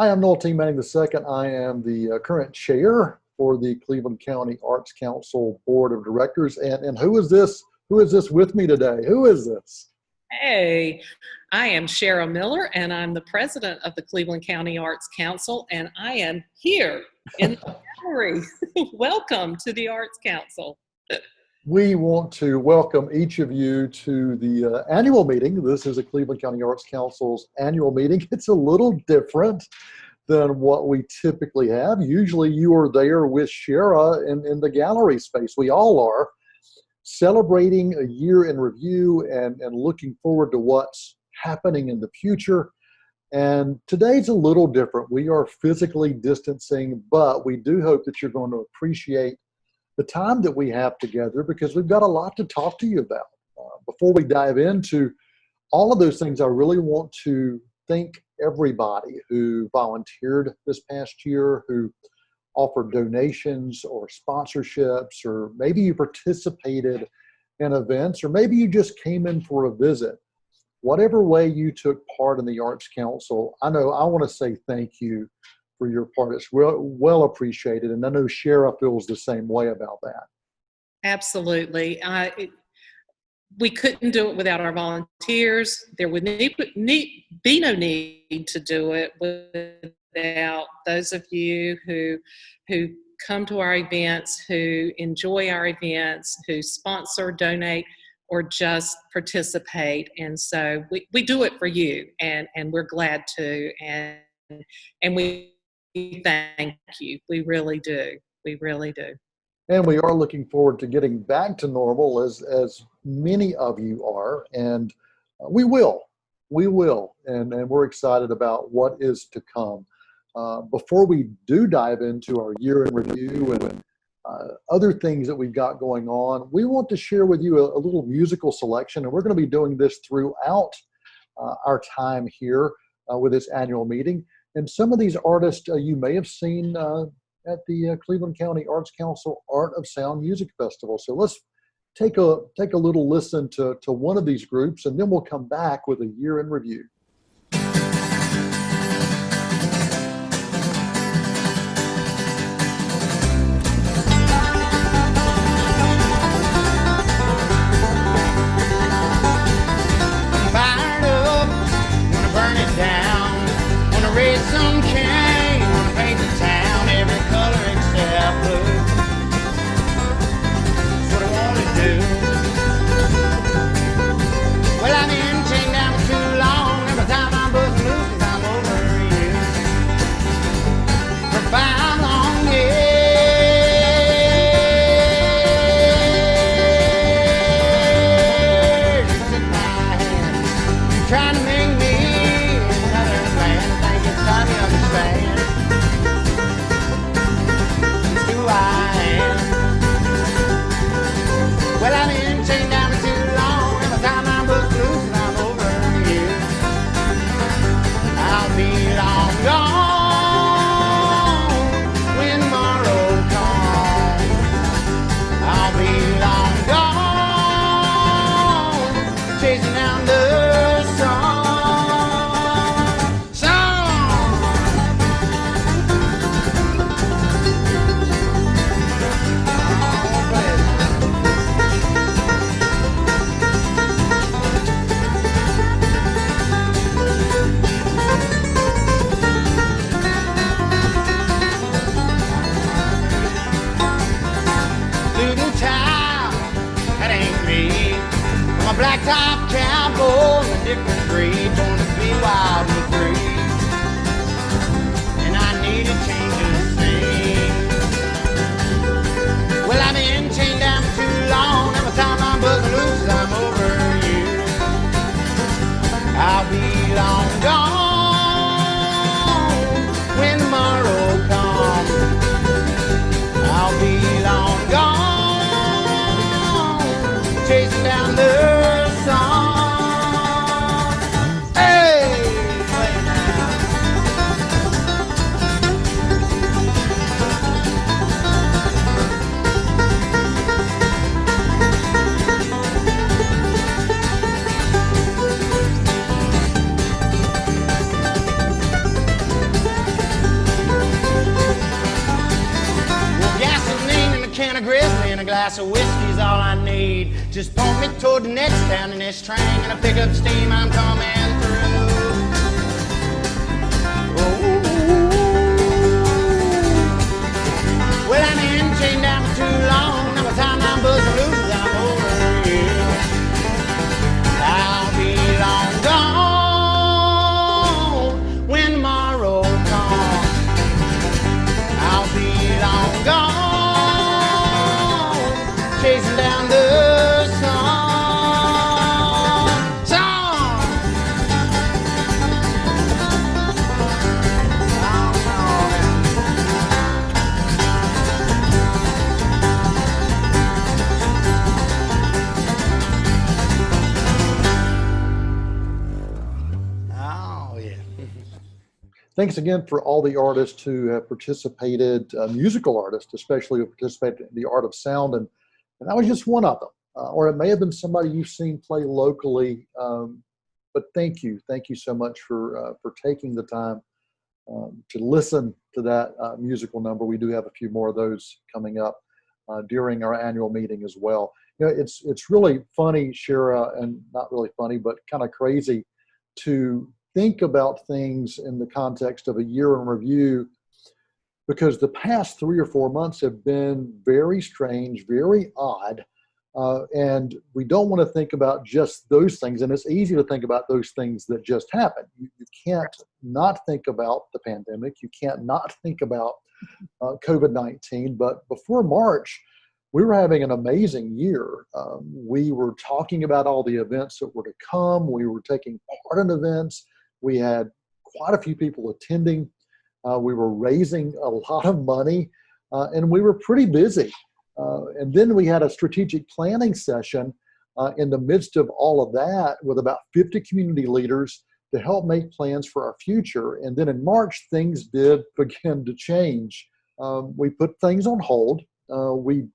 I am Noel T. Manning II. I am the current chair for the Cleveland County Arts Council Board of Directors. And who is this? Who is this with me today? Who is this? Hey, I am Cheryl Miller, and I'm the president of the Cleveland County Arts Council, and I am here in the gallery. Welcome to the Arts Council. We want to welcome each of you to the annual meeting. This is the Cleveland County Arts Council's annual meeting. It's a little different than what we typically have. Usually you are there with Shara in the gallery space. We all are, celebrating a year in review and looking forward to what's happening in the future. And today's a little different. We are physically distancing, but we do hope that you're going to appreciate the time that we have together because we've got a lot to talk to you about. Before we dive into all of those things, I really want to thank everybody who volunteered this past year, who offered donations or sponsorships, or maybe you participated in events, or maybe you just came in for a visit. Whatever way you took part in the Arts Council, I want to say thank you for your part. It's well appreciated, and I know Shara feels the same way about that. Absolutely. We couldn't do it without our volunteers. There would be no need to do it without those of you who come to our events, who enjoy our events, who sponsor, donate, or just participate. And so we do it for you, and we're glad to, and we thank you. We really do. We really do. And we are looking forward to getting back to normal, as many of you are, and we will, and we're excited about what is to come. Before we do dive into our year in review and other things that we've got going on, we want to share with you a little musical selection, and we're going to be doing this throughout our time here with this annual meeting. And some of these artists you may have seen at the Cleveland County Arts Council Art of Sound Music Festival. So let's take a little listen to one of these groups, and then we'll come back with a year in review. Fired up, wanna burn it down, wanna raise some cane, wanna paint the town every color except blue. That's what I wanna do. Well, I've been chained down for too long. Every time I'm busting loose, 'cause I'm over you. For 5 long years, you took my hand. You trying to make me another man. I think it's time you understand just who I am. Well, I've been chained down for too long. Every time I'm busting loose and I'm over you, I'll be long gone when tomorrow comes. I'll be long gone chasing down the sun. Suit and tie, that ain't me. I'm a blacktop cowboy, a different breed, born to be wild and free. And I need a change of scene. Well, I've been chained down for too long. Every time I'm buzzing loose, I'm over you. I'll be long gone when tomorrow comes. I'll be long gone chasing down the sun. Hey! a glass of whiskey's all I need. Just point me toward the next town in this train, gonna pick up steam, I'm coming through. Oh. Well, I've been chained down for too long, now my time I'm buzzing loose, I'm over you. I'll be long gone when tomorrow comes. I'll be long gone, chasing down the sun. Oh, yeah. Thanks again for all the artists who have participated, musical artists especially, who participated in the art of sound. And I was just one of them. Or it may have been somebody you've seen play locally. But thank you. Thank you so much for taking the time to listen to that musical number. We do have a few more of those coming up during our annual meeting as well. You know, it's really funny, Shara, and not really funny, but kind of crazy to think about things in the context of a year in review, because the past 3 or 4 months have been very strange, very odd. And we don't want to think about just those things. And it's easy to think about those things that just happened. You can't not think about the pandemic. You can't not think about COVID-19. But before March, we were having an amazing year. We were talking about all the events that were to come. We were taking part in events. We had quite a few people attending. We were raising a lot of money, and we were pretty busy. And then we had a strategic planning session in the midst of all of that with about 50 community leaders to help make plans for our future. And then in March, things did begin to change. We put things on hold. We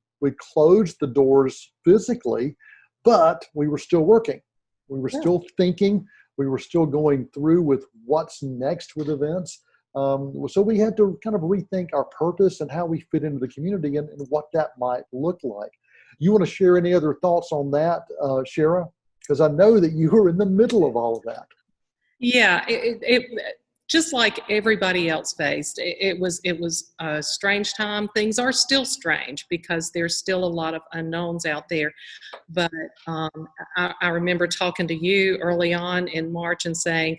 closed the doors physically, but we were still working. We were still thinking. We were still going through with what's next with events. So we had to kind of rethink our purpose and how we fit into the community and what that might look like. You want to share any other thoughts on that, Shara? Because I know that you were in the middle of all of that. Yeah, it just like everybody else faced, it was a strange time. Things are still strange because there's still a lot of unknowns out there. But I remember talking to you early on in March and saying,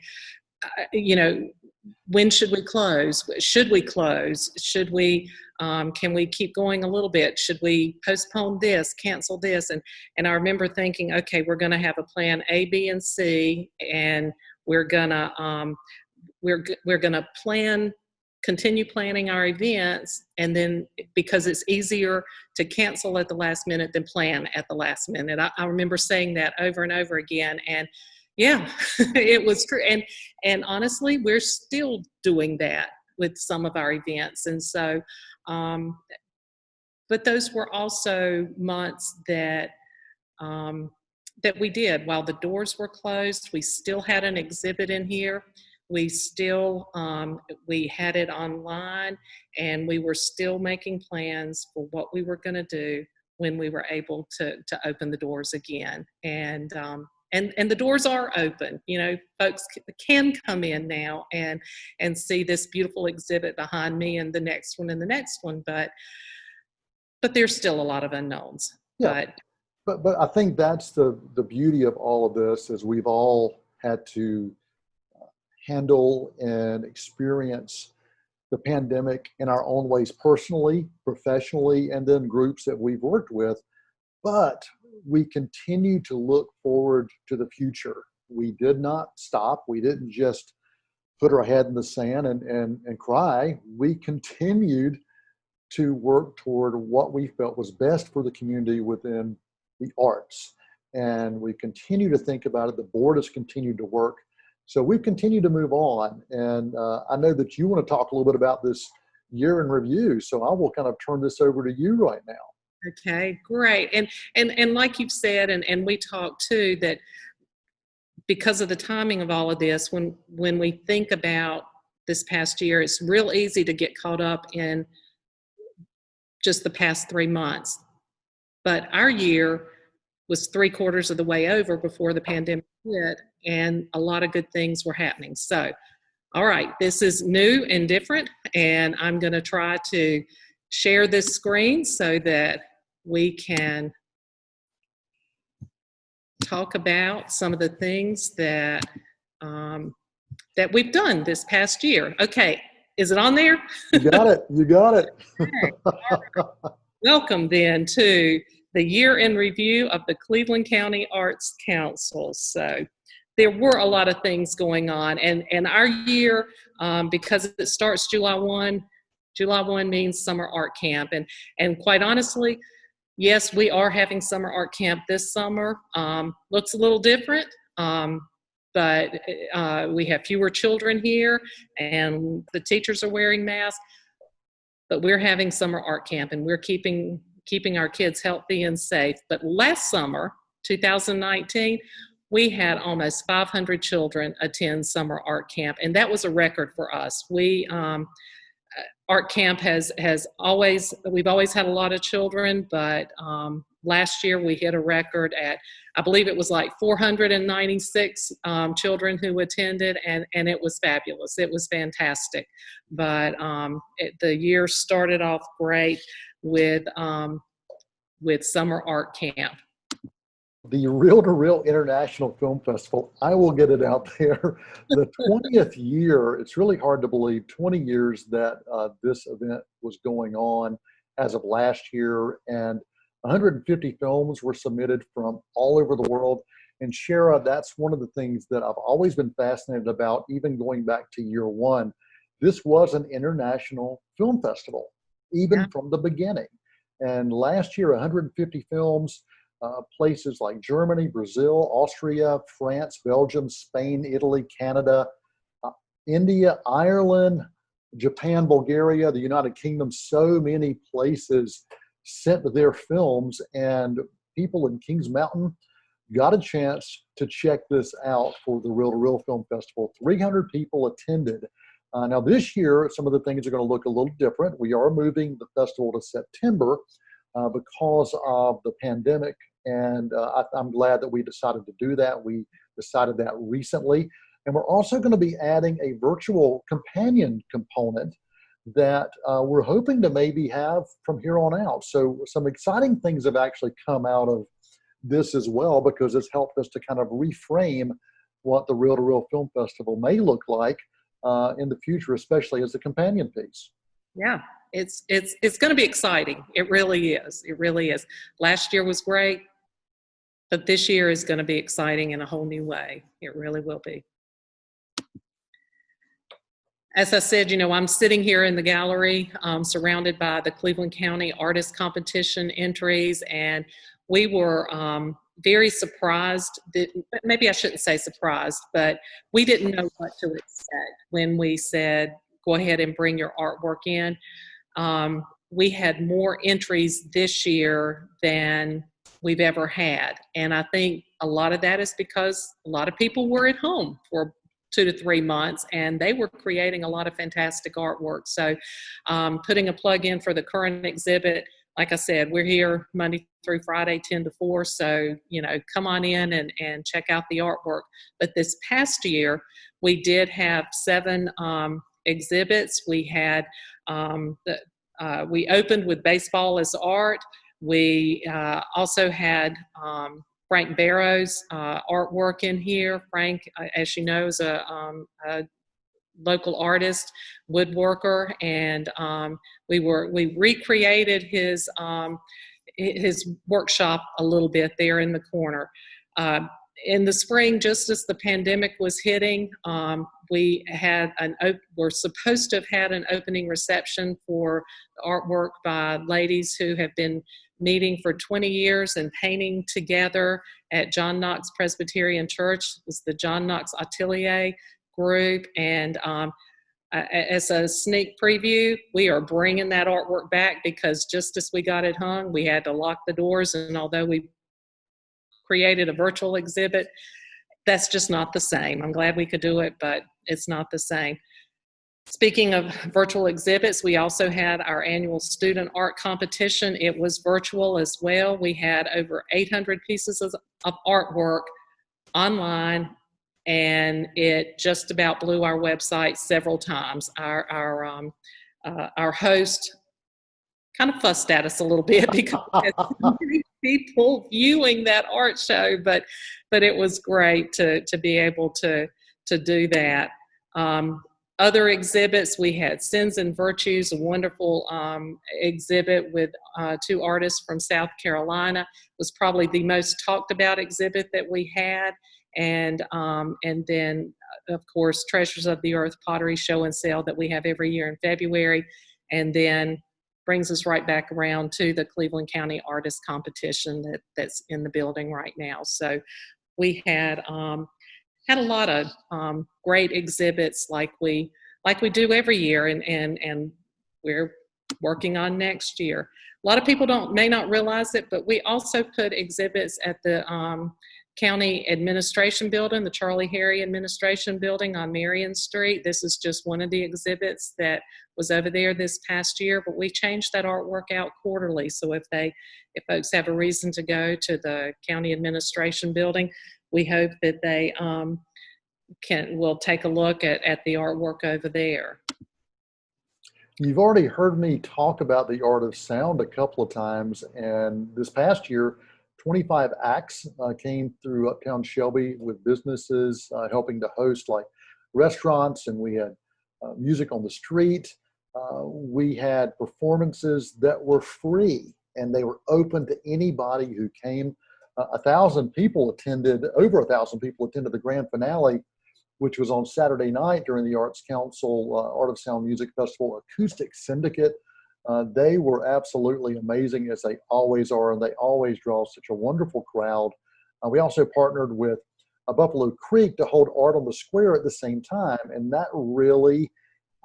when should we close? Should we close? Should we, can we keep going a little bit? Should we postpone this, cancel this? And I remember thinking, okay, we're going to have a plan A, B, and C, and we're going to continue planning our events, and then because it's easier to cancel at the last minute than plan at the last minute. I remember saying that over and over again, and yeah, it was true. And honestly, we're still doing that with some of our events. And so, but those were also months that we did. While the doors were closed, we still had an exhibit in here. We still, we had it online, and we were still making plans for what we were going to do when we were able to open the doors again. And the doors are open. You know, folks can come in now and see this beautiful exhibit behind me, and the next one and the next one. But there's still a lot of unknowns. Yeah. But I think that's the beauty of all of this, is we've all had to handle and experience the pandemic in our own ways, personally, professionally, and then groups that we've worked with. But we continue to look forward to the future. We did not stop. We didn't just put our head in the sand and cry. We continued to work toward what we felt was best for the community within the arts. And we continue to think about it. The board has continued to work. So we've continued to move on. And I know that you want to talk a little bit about this year in review. So I will kind of turn this over to you right now. Okay, great. And like you've said, and we talked too, that because of the timing of all of this, when we think about this past year, it's real easy to get caught up in just the past 3 months. But our year was 3/4 of the way over before the pandemic hit, and a lot of good things were happening. So, all right, this is new and different, and I'm going to try to share this screen so that we can talk about some of the things that that we've done this past year. Okay, is it on there? You got it. You got it. Welcome then to the year in review of the Cleveland County Arts Council. So there were a lot of things going on, and our year, because it starts July 1, July 1 means summer art camp. And quite honestly, yes, we are having summer art camp this summer. Looks a little different, but we have fewer children here, and the teachers are wearing masks. But we're having summer art camp, and we're keeping our kids healthy and safe. But last summer, 2019, we had almost 500 children attend summer art camp, and that was a record for us. Art camp we've always had a lot of children, but last year we hit a record at, I believe it was like 496 children who attended, and it was fabulous. It was fantastic. But the year started off great with summer art camp. The Reel to Reel International Film Festival, I will get it out there. The 20th year, it's really hard to believe, 20 years that this event was going on as of last year, and 150 films were submitted from all over the world. And Shara, that's one of the things that I've always been fascinated about, even going back to year one. This was an international film festival, even from the beginning. And last year, 150 films, places like Germany, Brazil, Austria, France, Belgium, Spain, Italy, Canada, India, Ireland, Japan, Bulgaria, the United Kingdom, so many places sent their films, and people in Kings Mountain got a chance to check this out for the Reel to Reel Film Festival. 300 people attended. Now this year, some of the things are going to look a little different. We are moving the festival to September because of the pandemic, and I'm glad that we decided to do that. We decided that recently. And we're also going to be adding a virtual companion component that we're hoping to maybe have from here on out. So some exciting things have actually come out of this as well, because it's helped us to kind of reframe what the Reel to Reel Film Festival may look like in the future, especially as a companion piece. Yeah, it's going to be exciting. It really is. It really is. Last year was great, but this year is going to be exciting in a whole new way. It really will be. As I said, I'm sitting here in the gallery surrounded by the Cleveland County Artist Competition entries, and we were very surprised. Maybe I shouldn't say surprised, but we didn't know what to expect when we said, go ahead and bring your artwork in. We had more entries this year than we've ever had. And I think a lot of that is because a lot of people were at home for 2 to 3 months, and they were creating a lot of fantastic artwork. So putting a plug in for the current exhibit, like I said, we're here Monday through Friday, 10 to 4. So, come on in and check out the artwork. But this past year, we did have 7 exhibits. We had, we opened with Baseball as Art. We also had Frank Barrow's artwork in here. Frank, as you know, is a local artist, woodworker, and we recreated his workshop a little bit there in the corner. In the spring, just as the pandemic was hitting, we had we're supposed to have had an opening reception for the artwork by ladies who have been meeting for 20 years and painting together at John Knox Presbyterian Church. It was the John Knox Atelier group. And as a sneak preview, we are bringing that artwork back, because just as we got it hung, we had to lock the doors. And although we created a virtual exhibit, that's just not the same. I'm glad we could do it, but it's not the same. Speaking of virtual exhibits, we also had our annual student art competition. It was virtual as well. We had over 800 pieces of artwork online, and it just about blew our website several times. Our host kind of fussed at us a little bit because many people viewing that art show, but it was great to be able to do that. Other exhibits, we had Sins and Virtues, a wonderful exhibit with 2 artists from South Carolina. It was probably the most talked about exhibit that we had. And then, of course, Treasures of the Earth Pottery Show and Sale that we have every year in February. And then brings us right back around to the Cleveland County Artist Competition that's in the building right now. So we had a lot of great exhibits like we do every year, and we're working on next year. A lot of people may not realize it, but we also put exhibits at the County Administration Building, the Charlie Harry Administration Building on Marion Street. This is just one of the exhibits that was over there this past year, but we changed that artwork out quarterly. So if folks have a reason to go to the County Administration Building, we hope that they will take a look at the artwork over there. You've already heard me talk about the Art of Sound a couple of times, and this past year, 25 acts came through Uptown Shelby with businesses helping to host like restaurants, and we had music on the street. We had performances that were free, and they were open to anybody who came. Over 1,000 people attended the grand finale, which was on Saturday night during the Arts Council Art of Sound Music Festival Acoustic Syndicate. They were absolutely amazing, as they always are, and they always draw such a wonderful crowd. We also partnered with Buffalo Creek to hold Art on the Square at the same time, and that really,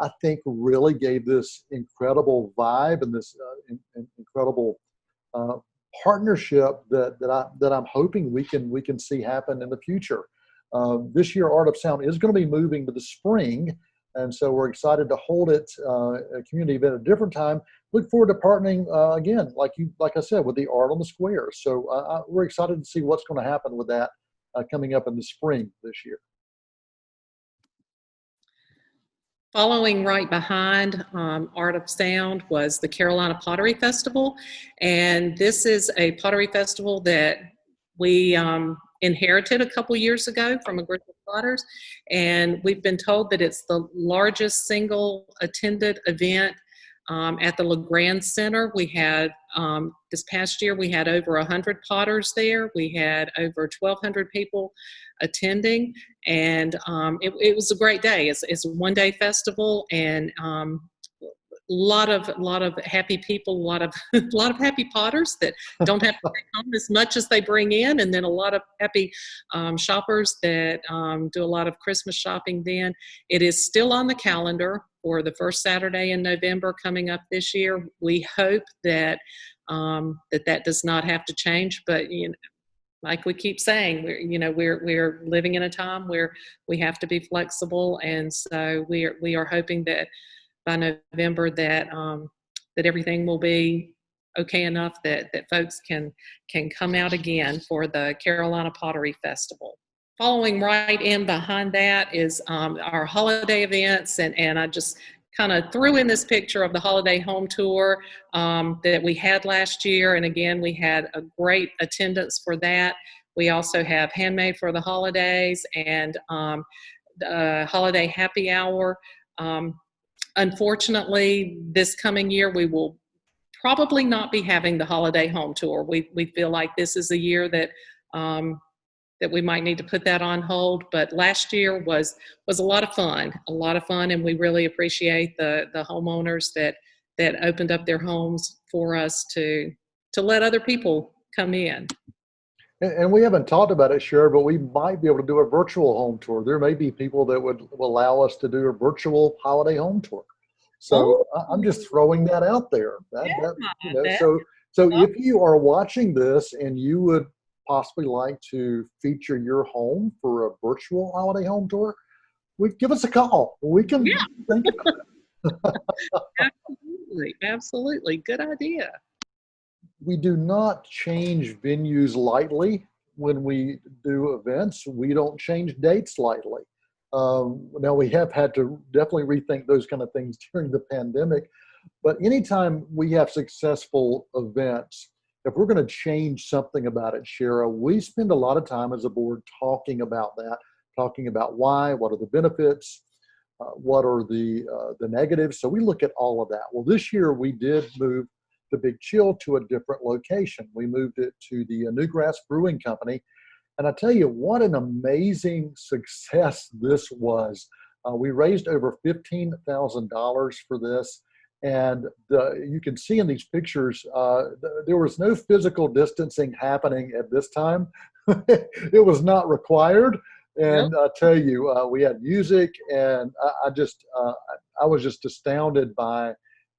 I think, really gave this incredible vibe and this incredible partnership that I'm hoping we can see happen in the future. This year, Art of Sound is going to be moving to the spring, and so we're excited to hold it a community event at a different time. Look forward to partnering again, like I said, with the Art on the Square. So we're excited to see what's going to happen with that coming up in the spring this year. Following right behind Art of Sound was the Carolina Pottery Festival, and this is a pottery festival that we inherited a couple years ago from a group of potters, and we've been told that it's the largest single attended event at the LeGrand Center. We had this past year we had over 100 potters there. We had over 1,200 people attending, and it was a great day. It's a one-day festival, and a lot of happy people, a lot of happy potters that don't have to take home as much as they bring in, and then a lot of happy shoppers that do a lot of Christmas shopping. Then it is still on the calendar for the first Saturday in November coming up this year. We hope that that does not have to change, but like we keep saying, we're living in a time where we have to be flexible, and so we are hoping that by November that everything will be okay enough that folks can come out again for the Carolina Pottery Festival. Following right in behind that is our holiday events, and I just kind of threw in this picture of the holiday home tour that we had last year, and again we had a great attendance for that. We also have Handmade for the Holidays and the Holiday Happy Hour. Unfortunately, this coming year, we will probably not be having the holiday home tour. We feel like this is a year that we might need to put that on hold. But last year was a lot of fun, and we really appreciate the homeowners that opened up their homes for us to let other people come in. And we haven't talked about it, sure, but we might be able to do a virtual home tour. There may be people that would allow us to do a virtual holiday home tour. So I'm just throwing that out there. So if you are watching this and you would possibly like to feature your home for a virtual holiday home tour, give us a call. We can Yeah. think about Absolutely. Absolutely. Good idea. we do not change venues lightly when we do events. We don't change dates lightly. Now, we have had to definitely rethink those kind of things during the pandemic, but anytime we have successful events, if we're going to change something about it, Shara, we spend a lot of time as a board talking about that, talking about why, what are the benefits, what are the negatives. So we look at all of that. Well, this year we did move the Big Chill to a different location. We moved it to the Newgrass Brewing Company. And I tell you, what an amazing success this was. We raised over $15,000 for this. And you can see in these pictures, there was no physical distancing happening at this time. It was not required. And Yep. I tell you, we had music, and I was just astounded by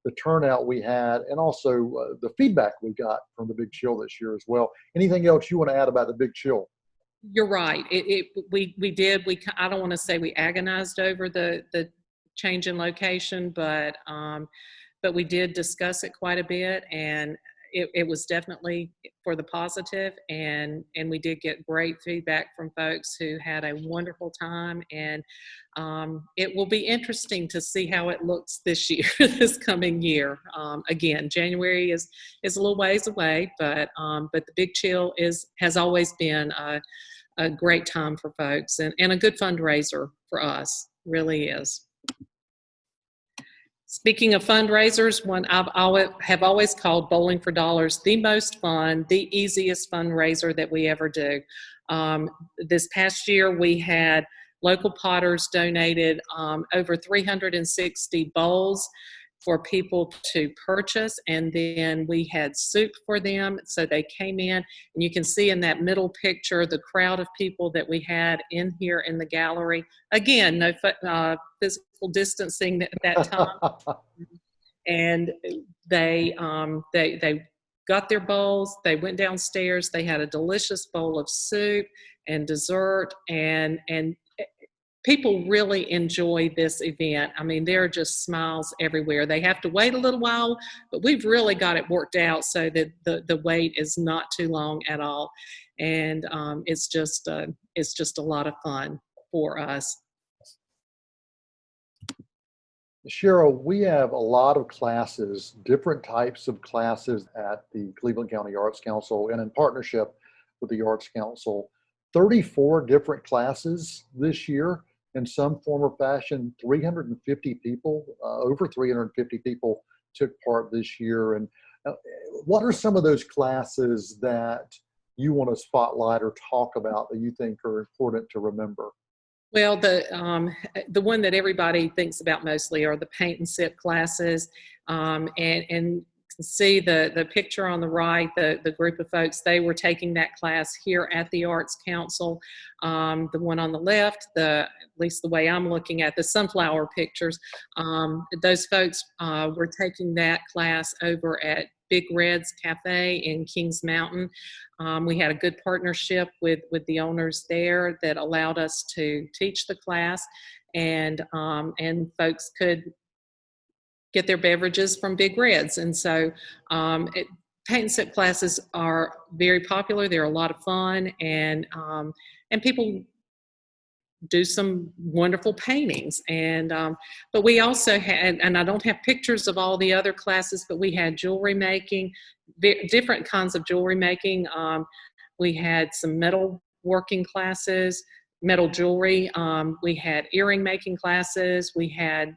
the turnout we had, and also the feedback we got from the Big Chill this year as well. Anything else you want to add about the Big Chill? You're right. We did. I don't want to say we agonized over the change in location, but we did discuss it quite a bit, and it was definitely for the positive, and we did get great feedback from folks who had a wonderful time, and it will be interesting to see how it looks this year, this coming year. Again, January is a little ways away, but the Big Chill has always been a great time for folks, and a good fundraiser for us, really is. Speaking of fundraisers, one have always called Bowling for Dollars the most fun, the easiest fundraiser that we ever do. This past year, we had local potters donated over 360 bowls for people to purchase, and then we had soup for them. So they came in, and you can see in that middle picture the crowd of people that we had in here in the gallery. Again, no physical distancing at that time. And they got their bowls. They went downstairs. They had a delicious bowl of soup and dessert, and people really enjoy this event. I mean, there are just smiles everywhere. They have to wait a little while, but we've really got it worked out so that the wait is not too long at all, and it's just a lot of fun for us. Cheryl, we have a lot of classes, different types of classes at the Cleveland County Arts Council, and in partnership with the Arts Council, 34 different classes this year in some form or fashion. 350 people, over 350 people took part this year. And what are some of those classes that you want to spotlight or talk about that you think are important to remember? Well, the one that everybody thinks about mostly are the paint and sip classes, and you can see the picture on the right, the group of folks, they were taking that class here at the Arts Council. The one on the left, at least the way I'm looking at the sunflower pictures, those folks were taking that class over at Big Red's Cafe in Kings Mountain. We had a good partnership with the owners there that allowed us to teach the class, and folks could get their beverages from Big Red's. And so paint and sip classes are very popular. They're a lot of fun, and people do some wonderful paintings. And but we also had, and I don't have pictures of all the other classes, but we had jewelry making, different kinds of jewelry making. We had some metal working classes, metal jewelry. We had earring making classes. We had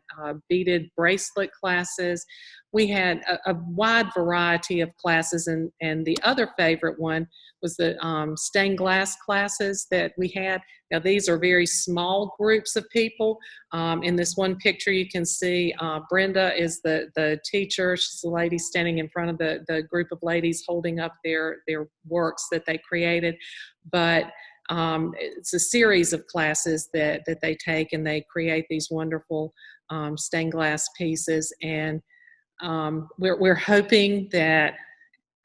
beaded bracelet classes. We had a wide variety of classes, and the other favorite one was the stained glass classes that we had. Now, these are very small groups of people. In this one picture, you can see Brenda is the teacher. She's the lady standing in front of the group of ladies holding up their works that they created. But it's a series of classes that they take, and they create these wonderful stained glass pieces. And we're hoping that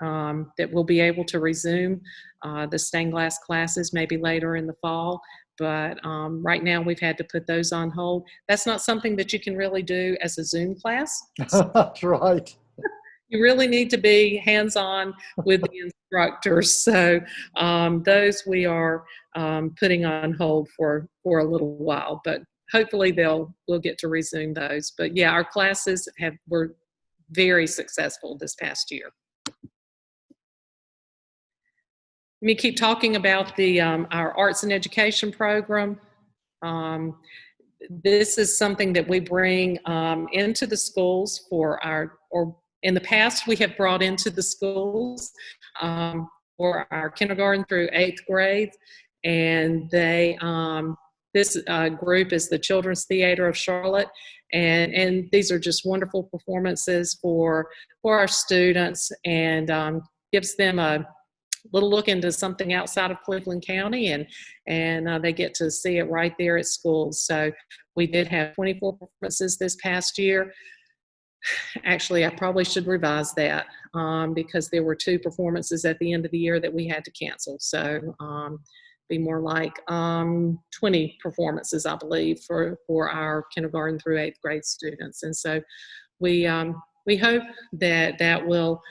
we'll be able to resume the stained glass classes maybe later in the fall. But right now we've had to put those on hold. That's not something that you can really do as a Zoom class. That's right. You really need to be hands-on with the instructors. So those we are putting on hold for a little while, but hopefully we'll get to resume those. But yeah, our classes were very successful this past year. Let me keep talking about the our arts and education program. This is something that we bring into the schools or in the past we have brought into the schools for our kindergarten through 8th grade, and this group is the Children's Theater of Charlotte, and these are just wonderful performances for our students, and gives them a little look into something outside of Cleveland County, and they get to see it right there at schools. So we did have 24 performances this past year. Actually, I probably should revise that because there were 2 performances at the end of the year that we had to cancel. So be more like 20 performances, I believe, for our kindergarten through 8th grade students. And so we hope that will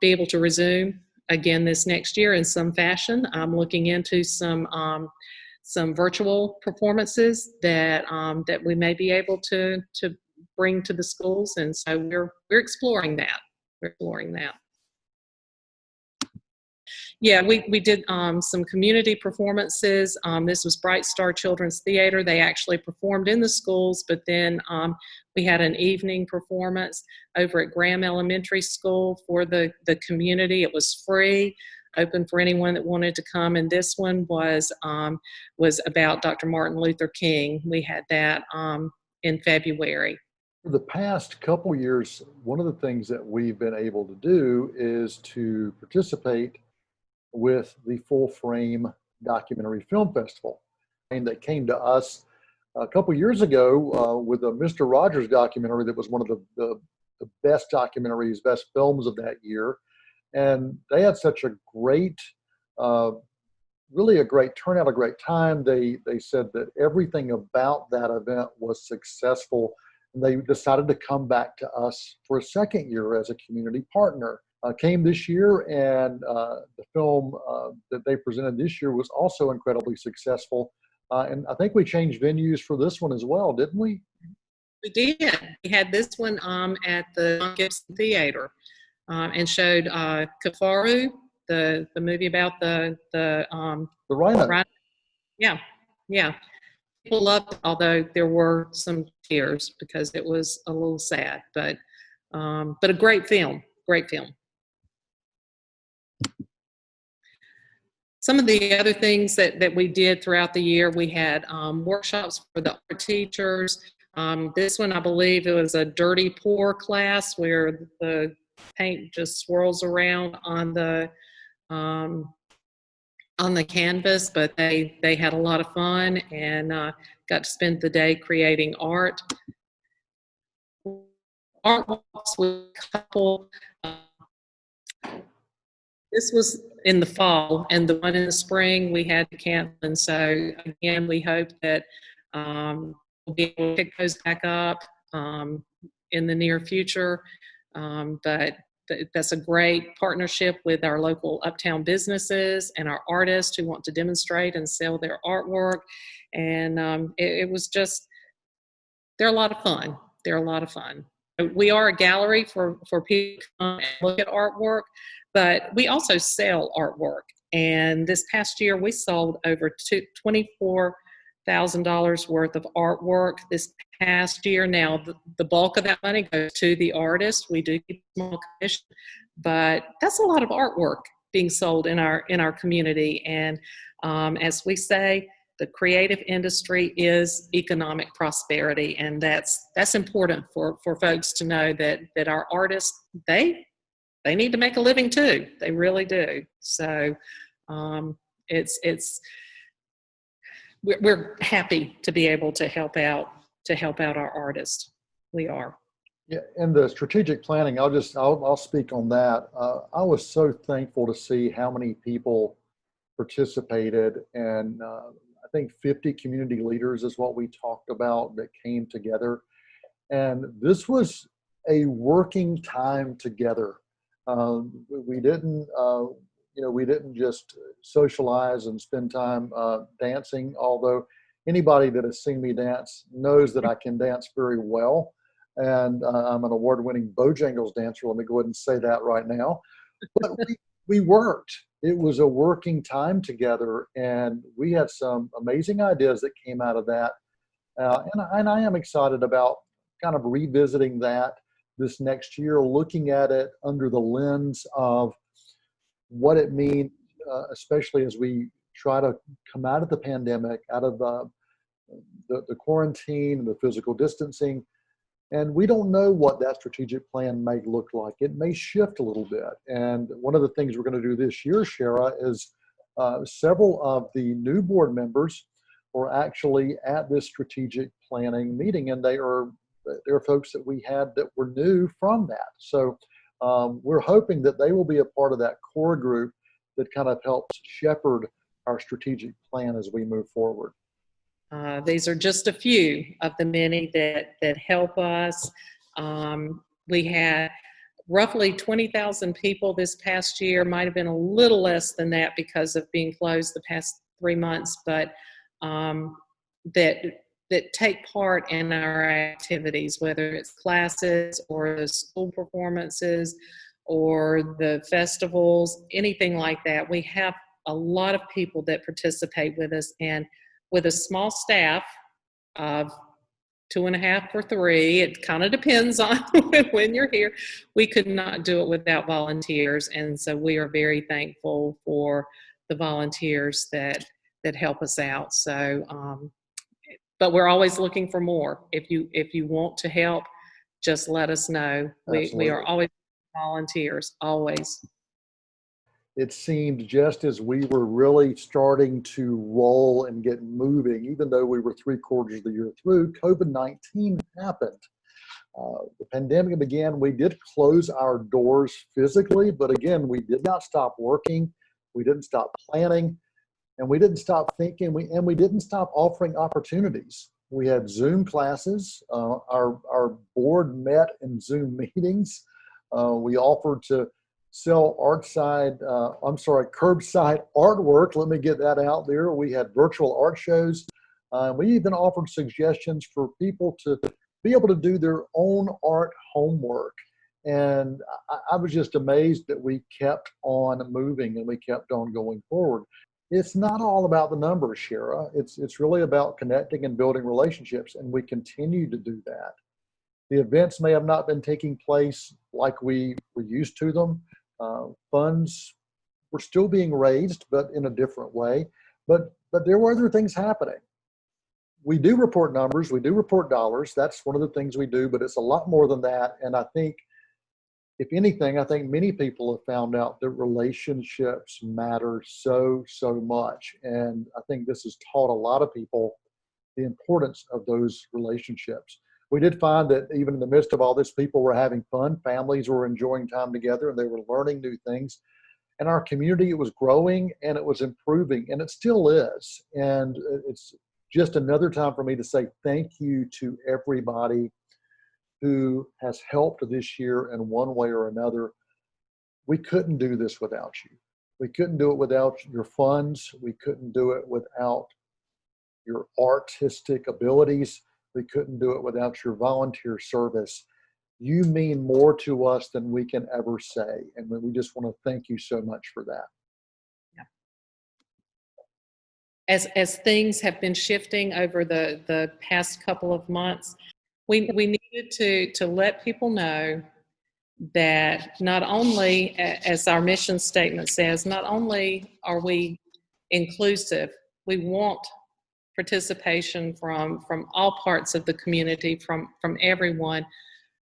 be able to resume again this next year in some fashion. I'm looking into some virtual performances that we may be able to bring to the schools, and so we're exploring that. Yeah, we did some community performances. This was Bright Star Children's Theater. They actually performed in the schools, but then we had an evening performance over at Graham Elementary School for the community. It was free, open for anyone that wanted to come, and this one was about Dr. Martin Luther King. We had that in February. For the past couple years, one of the things that we've been able to do is to participate with the Full Frame Documentary Film Festival, and that came to us a couple years ago with a Mr. Rogers documentary that was one of the best documentaries, best films of that year. And they had such a great, really a great turnout, a great time. They said that everything about that event was successful, and they decided to come back to us for a second year as a community partner. Came this year, and the film that they presented this year was also incredibly successful. And I think we changed venues for this one as well, didn't we? We did. We had this one at the John Gibson Theater and showed Kafaru, the movie about the rhino. Yeah. People loved it, although there were some tears because it was a little sad, but a great film. Some of the other things that we did throughout the year, we had workshops for the art teachers. This one, I believe it was a dirty pour class where the paint just swirls around on the canvas, but they had a lot of fun and got to spend the day creating art. Art walks with a couple. This was in the fall, and the one in the spring we had to cancel. And so again, we hope that we'll be able to pick those back up in the near future. But that's a great partnership with our local uptown businesses and our artists who want to demonstrate and sell their artwork. And it was just, they're a lot of fun. We are a gallery for people to come and look at artwork, but we also sell artwork. And this past year, we sold over $24,000 worth of artwork this past year. Now, the bulk of that money goes to the artist. We do keep a small commission, but that's a lot of artwork being sold in our community. And as we say, the creative industry is economic prosperity, and that's important for folks to know that our artists, they need to make a living too. They really do. So we're happy to be able to help out our artists. We are. Yeah, and the strategic planning, I'll speak on that. I was so thankful to see how many people participated, and I think 50 community leaders is what we talked about that came together. And this was a working time together. We didn't, we didn't just socialize and spend time dancing, although anybody that has seen me dance knows that I can dance very well. And I'm an award-winning Bojangles dancer. Let me go ahead and say that right now. But we worked. It was a working time together, and we had some amazing ideas that came out of that. And I am excited about kind of revisiting that this next year, looking at it under the lens of what it means, especially as we try to come out of the pandemic, out of the quarantine, the physical distancing. And we don't know what that strategic plan may look like. It may shift a little bit. And one of the things we're going to do this year, Shara, is several of the new board members were actually at this strategic planning meeting, and they're folks that we had that were new from that. So we're hoping that they will be a part of that core group that kind of helps shepherd our strategic plan as we move forward. These are just a few of the many that help us. We had roughly 20,000 people this past year, might have been a little less than that because of being closed the past 3 months, but that take part in our activities, whether it's classes or the school performances or the festivals, anything like that. We have a lot of people that participate with us, and with a small staff of 2.5 or 3, it kind of depends on when you're here, we could not do it without volunteers. And so we are very thankful for the volunteers that help us out. So, but we're always looking for more. If you want to help, just let us know. We are always volunteers, always. It seemed just as we were really starting to roll and get moving, even though we were 3/4 of the year through, COVID-19 happened. The pandemic began. We did close our doors physically, but again, we did not stop working. We didn't stop planning, and we didn't stop thinking. We didn't stop offering opportunities. We had Zoom classes. Our board met in Zoom meetings. We offered to sell curbside artwork. Let me get that out there. We had virtual art shows. We even offered suggestions for people to be able to do their own art homework. And I was just amazed that we kept on moving and we kept on going forward. It's not all about the numbers, Shara. It's really about connecting and building relationships, and we continue to do that. The events may have not been taking place like we were used to them. Funds were still being raised, but in a different way. But there were other things happening. We do report numbers, we do report dollars. That's one of the things we do, but it's a lot more than that. And I think, if anything, I think many people have found out that relationships matter so much. And I think this has taught a lot of people the importance of those relationships. We did find that even in the midst of all this, people were having fun. Families were enjoying time together, and they were learning new things. And our community, it was growing and it was improving, and it still is. And it's just another time for me to say thank you to everybody who has helped this year in one way or another. We couldn't do this without you. We couldn't do it without your funds. We couldn't do it without your artistic abilities. We couldn't do it without your volunteer service. You mean more to us than we can ever say. And we just want to thank you so much for that. Yeah. As things have been shifting over the past couple of months, we needed to let people know that not only, as our mission statement says, not only are we inclusive, we want participation from all parts of the community, from everyone,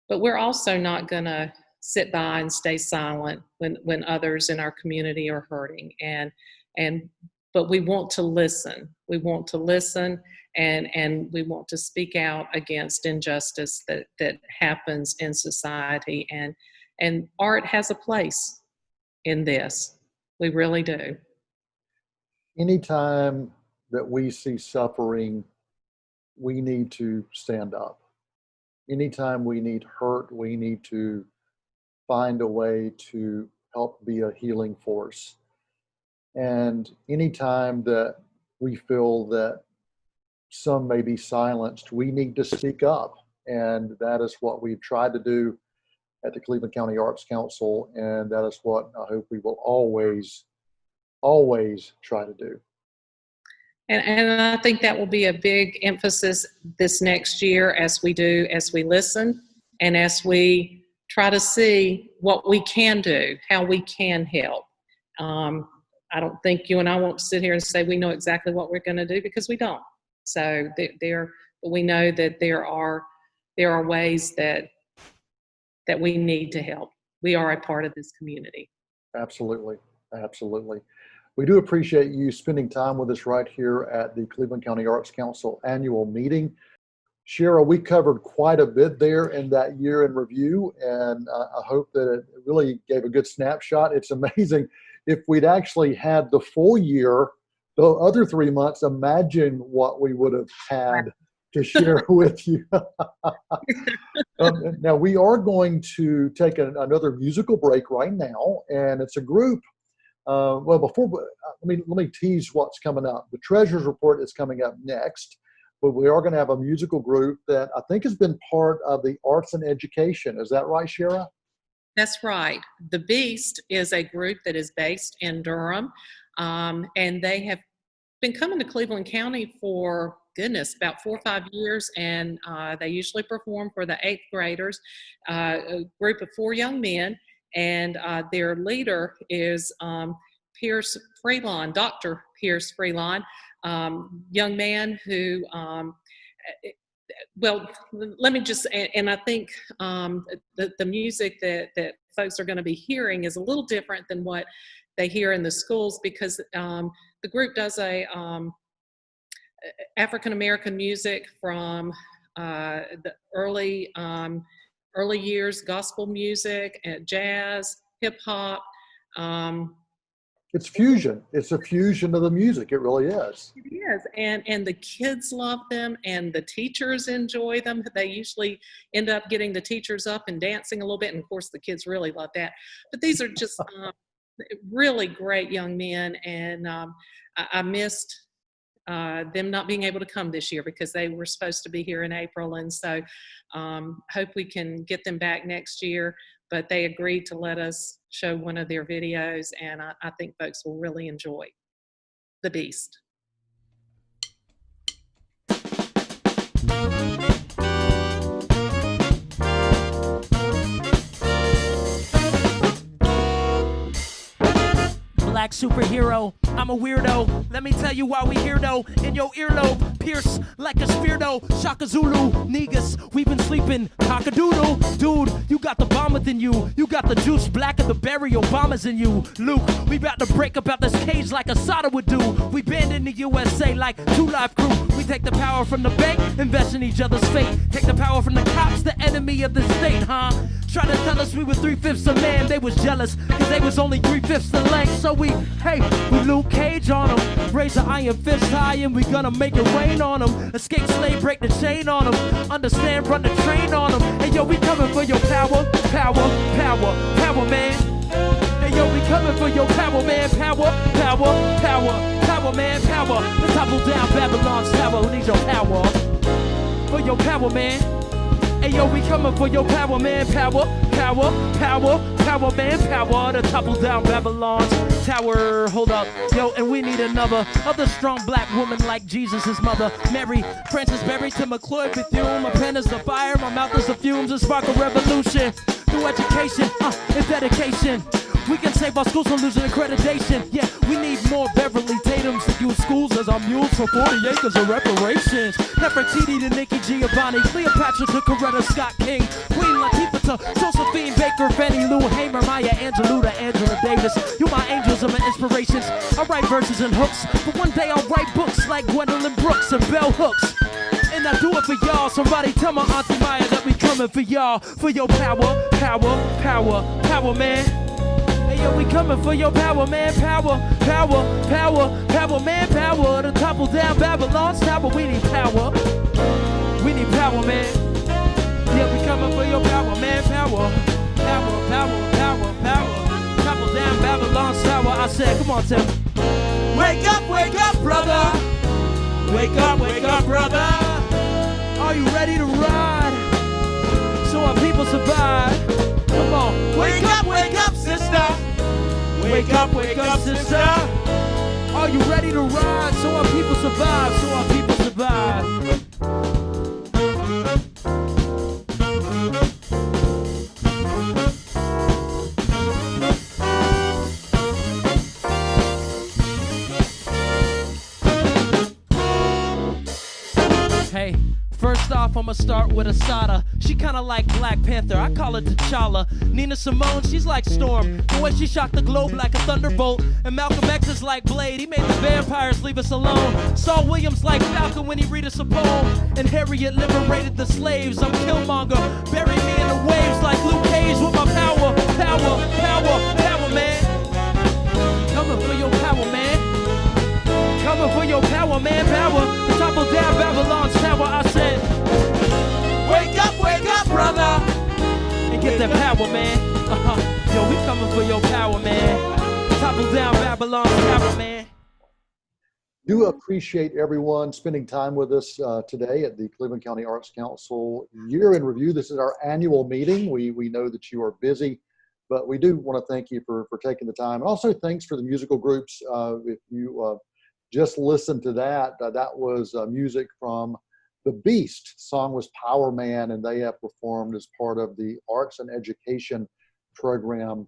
but we're also not going to sit by and stay silent when others in our community are hurting, but we want to listen. We want to listen, and we want to speak out against injustice that happens in society, and art has a place in this. We really do. Anytime that we see suffering, we need to stand up. Anytime we need hurt, we need to find a way to help be a healing force. And anytime that we feel that some may be silenced, we need to speak up. And that is what we've tried to do at the Cleveland County Arts Council. And that is what I hope we will always try to do. And I think that will be a big emphasis this next year as we listen and as we try to see what we can do, how we can help. I don't think you and I won't sit here and say we know exactly what we're going to do, because we don't. So we know that there are ways that we need to help. We are a part of this community. Absolutely. Absolutely. We do appreciate you spending time with us right here at the Cleveland County Arts Council annual meeting. Cheryl, we covered quite a bit there in that year in review, and I hope that it really gave a good snapshot. It's amazing. If we'd actually had the full year, the other 3 months, imagine what we would have had to share with you. Now, we are going to take another musical break right now, and it's a group. Well, before, let me tease what's coming up. The Treasures Report is coming up next, but we are going to have a musical group that I think has been part of the Arts and Education. Is that right, Shara? That's right. The Beast is a group that is based in Durham, and they have been coming to Cleveland County for, goodness, about 4 or 5 years, and they usually perform for the 8th graders, a group of 4 young men. And their leader is Pierce Freelon, Dr. Pierce Freelon, young man who, well, let me just, and I think the music that folks are going to be hearing is a little different than what they hear in the schools, because the group does a African-American music from the early years, gospel music, and jazz, hip hop. It's fusion. It's a fusion of the music. It really is. It is. And the kids love them, and the teachers enjoy them. They usually end up getting the teachers up and dancing a little bit. And of course, the kids really love that. But these are just really great young men. And I missed them not being able to come this year, because they were supposed to be here in April. And so hope we can get them back next year, but they agreed to let us show one of their videos, and I think folks will really enjoy The Beast. Black superhero, I'm a weirdo. Let me tell you why we here though. In your earlobe, pierce like a spear though. Shaka Zulu, niggas, we been sleeping. Cock-a-doodle, dude, you got the bomb within you. You got the juice black of the berry Obama's in you. Luke, we about to break up out this cage like Asada would do. We band in the USA like 2 Live Crew. We take the power from the bank, invest in each other's fate. Take the power from the cops, the enemy of the state, huh? Try to tell us we were 3/5 a man, they was jealous, cause they was only 3/5 the length. So we Luke Cage on them, raise the iron fist high and we gonna make it rain on them. Escape slave, break the chain on them, understand, run the train on them. Hey yo, we coming for your power, power, power, power, man. Hey yo, we coming for your power, man, power, power, power, power, man, power. Let's topple down Babylon's tower, who needs your power? For your power, man. Hey yo, we coming for your power, man, power, power, power, power, man, power. To topple down Babylon's tower. Hold up, yo, and we need another strong black woman like Jesus' mother, Mary Frances Berry to McCloy Bethune. My pen is the fire, my mouth is the fumes, and spark a revolution through education, and dedication. We can save our schools from losing accreditation. Yeah, we need more Beverly Tatums to use schools as our mules for 40 acres of reparations. Nefertiti to Nikki Giovanni, Cleopatra to Coretta Scott King, Queen Latifah to Josephine Baker, Fannie Lou Hamer, Maya Angelou to Angela Davis. You my angels and my inspirations. I write verses and hooks, but one day I'll write books like Gwendolyn Brooks and Bell Hooks. And I do it for y'all. Somebody tell my Auntie Maya that we coming for y'all. For your power, power, power, power, man. Hey yo, we coming for your power, man. Power, power, power, power, man. Power to topple down Babylon's tower. We need power. We need power, man. Yeah, we coming for your power, man. Power, power, power, power, power. Topple down Babylon's tower. I said, come on, Tim. Wake up, brother. Wake up, brother. Are you ready to ride? So our people survive. Come on. Wake up, sister. Wake up, sister. Are you ready to ride? So our people survive. So our people survive. Hey, first off, I'ma start with Asada. She kinda like Black Panther, I call her T'Challa. Nina Simone, she's like Storm. The way she shocked the globe like a thunderbolt. And Malcolm X is like Blade, he made the vampires leave us alone. Saul Williams like Falcon when he read us a poem. And Harriet liberated the slaves, I'm Killmonger. Bury me in the waves like Luke Cage with my power, power, power, power, man. Coming for your power, man. Coming for your power, man, power. Topple down Babylon's tower, I said. Wake up, brother. And get that power, man. Yo, we coming for your power, man. Topple down Babylon's tower, man. Do appreciate everyone spending time with us today at the Cleveland County Arts Council Year in Review. This is our annual meeting. We know that you are busy, but we do want to thank you for taking the time. And also thanks for the musical groups. If you just listen to that. That was music from The Beast. The song was Power Man, and they have performed as part of the Arts and Education program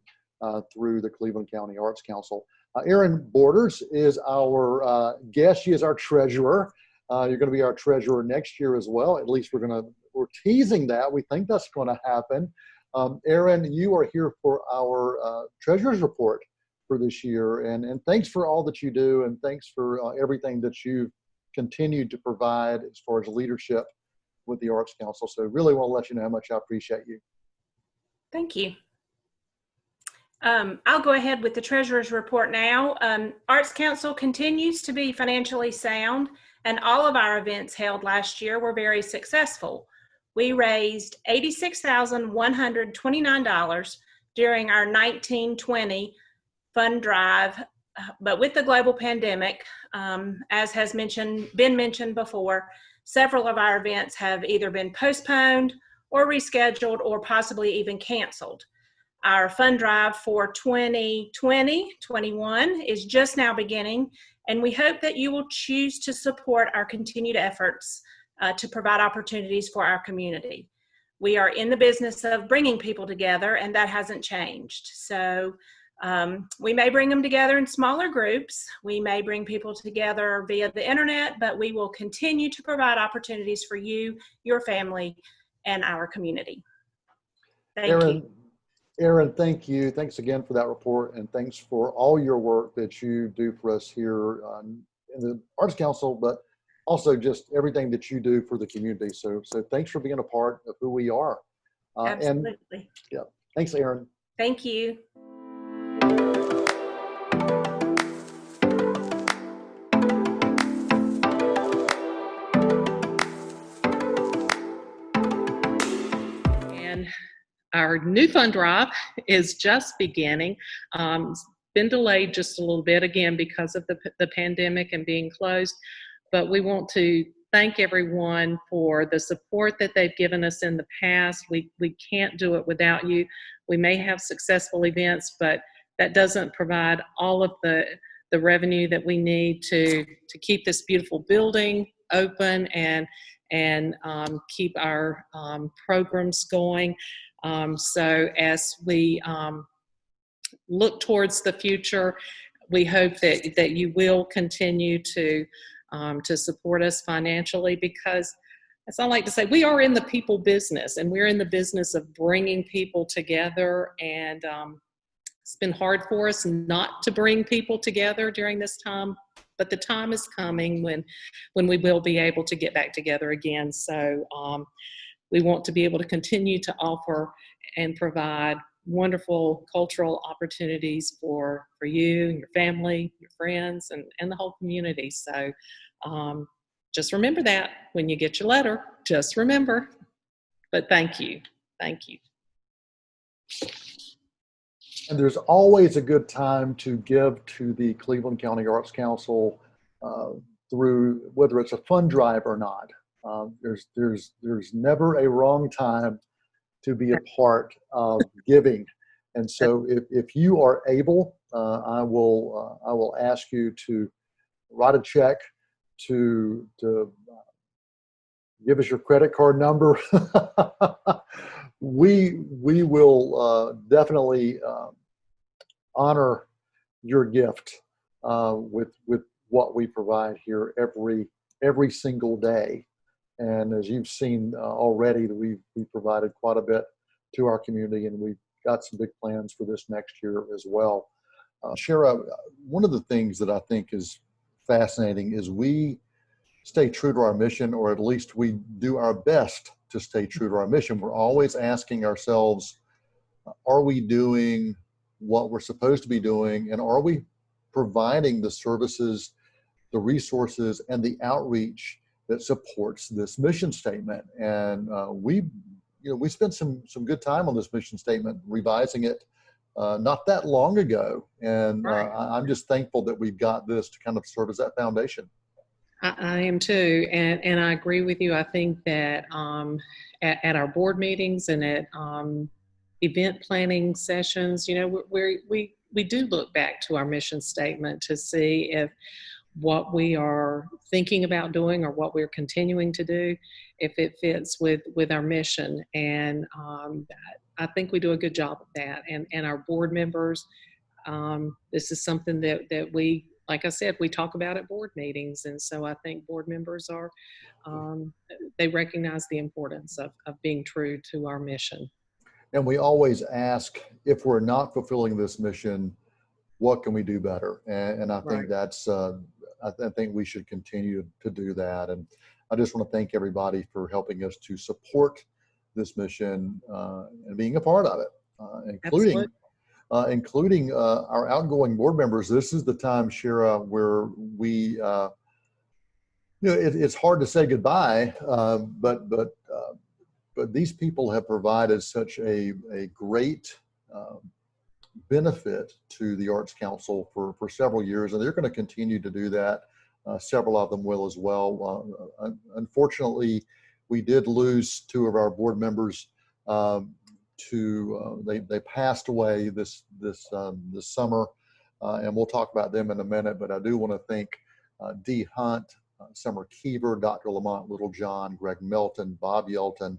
through the Cleveland County Arts Council. Erin Borders is our guest. She is our treasurer. You're going to be our treasurer next year as well. At least we're teasing that. We think that's going to happen. Erin, you are here for our treasurer's report for this year, and thanks for all that you do, and thanks for everything that you've continued to provide as far as leadership with the Arts Council. So really want to let you know how much I appreciate you. Thank you. I'll go ahead with the treasurer's report now. Arts Council continues to be financially sound, and all of our events held last year were very successful. We raised $86,129 during our 1920 fund drive, but with the global pandemic, as has been mentioned before, several of our events have either been postponed or rescheduled or possibly even canceled. Our fund drive for 2020-21 is just now beginning, and we hope that you will choose to support our continued efforts to provide opportunities for our community. We are in the business of bringing people together, and that hasn't changed. So we may bring them together in smaller groups. We may bring people together via the internet, but we will continue to provide opportunities for you, your family, and our community. Thank you. Erin, thank you. Thanks again for that report, and thanks for all your work that you do for us here in the Arts Council, but also just everything that you do for the community. So thanks for being a part of who we are. Absolutely. And, yeah, thanks, Erin. Thank you. And our new fund drive is just beginning. It's been delayed just a little bit, again, because of the pandemic and being closed. But we want to thank everyone for the support that they've given us in the past. We can't do it without you. We may have successful events, but that doesn't provide all of the revenue that we need to keep this beautiful building open and keep our programs going. So as we look towards the future, we hope that you will continue to support us financially, because, as I like to say, we are in the people business, and we're in the business of bringing people together. And it's been hard for us not to bring people together during this time, but the time is coming when we will be able to get back together again. So we want to be able to continue to offer and provide wonderful cultural opportunities for you, your family, your friends, and the whole community. So just remember that when you get your letter, just remember. But thank you. Thank you. And there's always a good time to give to the Cleveland County Arts Council through whether it's a fund drive or not. There's never a wrong time to be a part of giving. And so if you are able, I will ask you to write a check to give us your credit card number. We will definitely honor your gift with what we provide here every single day. And as you've seen already, we've provided quite a bit to our community, and we've got some big plans for this next year as well. Shara, one of the things that I think is fascinating is we stay true to our mission, or at least we do our best to stay true to our mission. We're always asking ourselves, are we doing what we're supposed to be doing? And are we providing the services, the resources, and the outreach that supports this mission statement? And we spent some good time on this mission statement, revising it not that long ago. And I'm just thankful that we've got this to kind of serve as that foundation. I am too, and I agree with you. I think that at our board meetings and at event planning sessions, we do look back to our mission statement to see if what we are thinking about doing or what we're continuing to do, if it fits with our mission. And I think we do a good job of that. And our board members, this is something that we, like I said, we talk about at board meetings. And so I think board members are, they recognize the importance of being true to our mission. And we always ask, if we're not fulfilling this mission, what can we do better? And I think that's, I think we should continue to do that. And I just want to thank everybody for helping us to support this mission and being a part of it, including our outgoing board members. This is the time, Shara, where we, it's hard to say goodbye, but these people have provided such a great benefit to the Arts Council for several years, and they're going to continue to do that. Several of them will as well. Unfortunately, we did lose two of our board members they passed away this summer, and we'll talk about them in a minute. But I do want to thank Dee Hunt, Summer Keever, Dr. Lamont Littlejohn, Greg Melton, Bob Yelton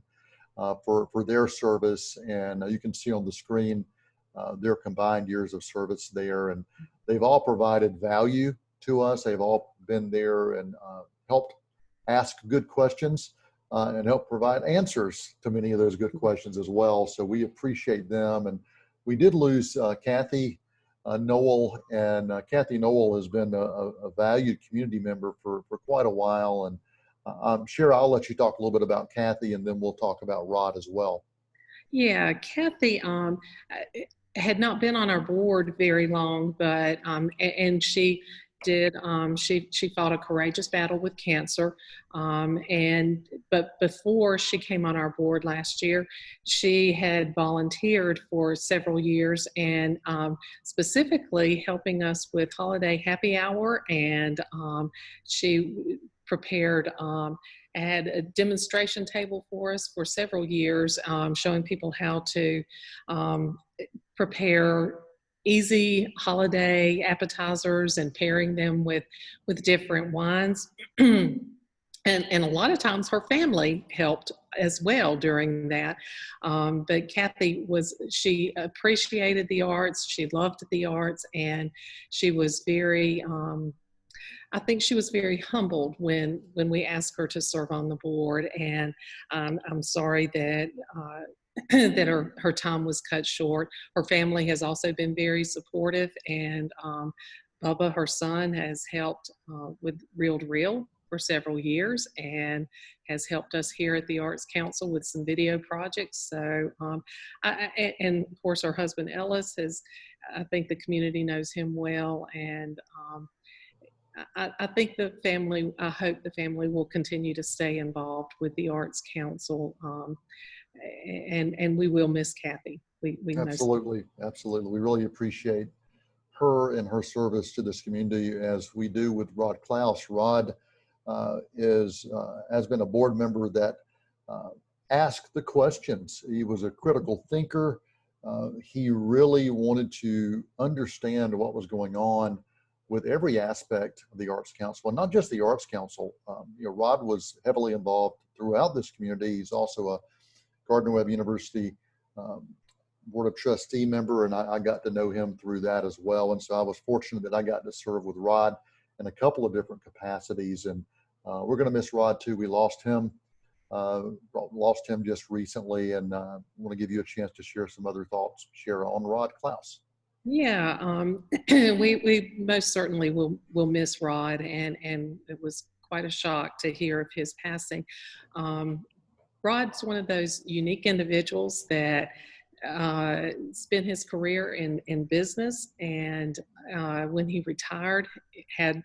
for their service. And you can see on the screen their combined years of service there, and they've all provided value to us. They've all been there and helped ask good questions and help provide answers to many of those good questions as well. So we appreciate them. And we did lose Kathy Noel, and Kathy Noel has been a valued community member for quite a while. And Shara, I'll let you talk a little bit about Kathy, and then we'll talk about Rod as well. Yeah, Kathy had not been on our board very long, but and she did she fought a courageous battle with cancer, but before she came on our board last year, she had volunteered for several years, and specifically helping us with holiday happy hour, and she prepared had a demonstration table for us for several years, showing people how to prepare easy holiday appetizers and pairing them with different wines. And a lot of times her family helped as well during that. But Kathy she appreciated the arts, she loved the arts, and she was very, I think she was very humbled when we asked her to serve on the board. And I'm sorry that that her time was cut short. Her family has also been very supportive, and Bubba, her son, has helped with Reel to Reel for several years and has helped us here at the Arts Council with some video projects. So, and of course, our husband Ellis has, I think the community knows him well, and I think the family, I hope the family will continue to stay involved with the Arts Council, and we will miss Kathy. We Absolutely, absolutely. We really appreciate her and her service to this community, as we do with Rod Klaus. Rod has been a board member that asked the questions. He was a critical thinker. He really wanted to understand what was going on with every aspect of the Arts Council, and not just the Arts Council. Rod was heavily involved throughout this community. He's also a Gardner-Webb University Board of Trustee member, and I got to know him through that as well. And so I was fortunate that I got to serve with Rod in a couple of different capacities. And we're going to miss Rod too. We lost him just recently, and I want to give you a chance to share some other thoughts, Shara, on Rod Klaus. Yeah, we most certainly will miss Rod, and it was quite a shock to hear of his passing. Rod's one of those unique individuals that spent his career in business, and when he retired, had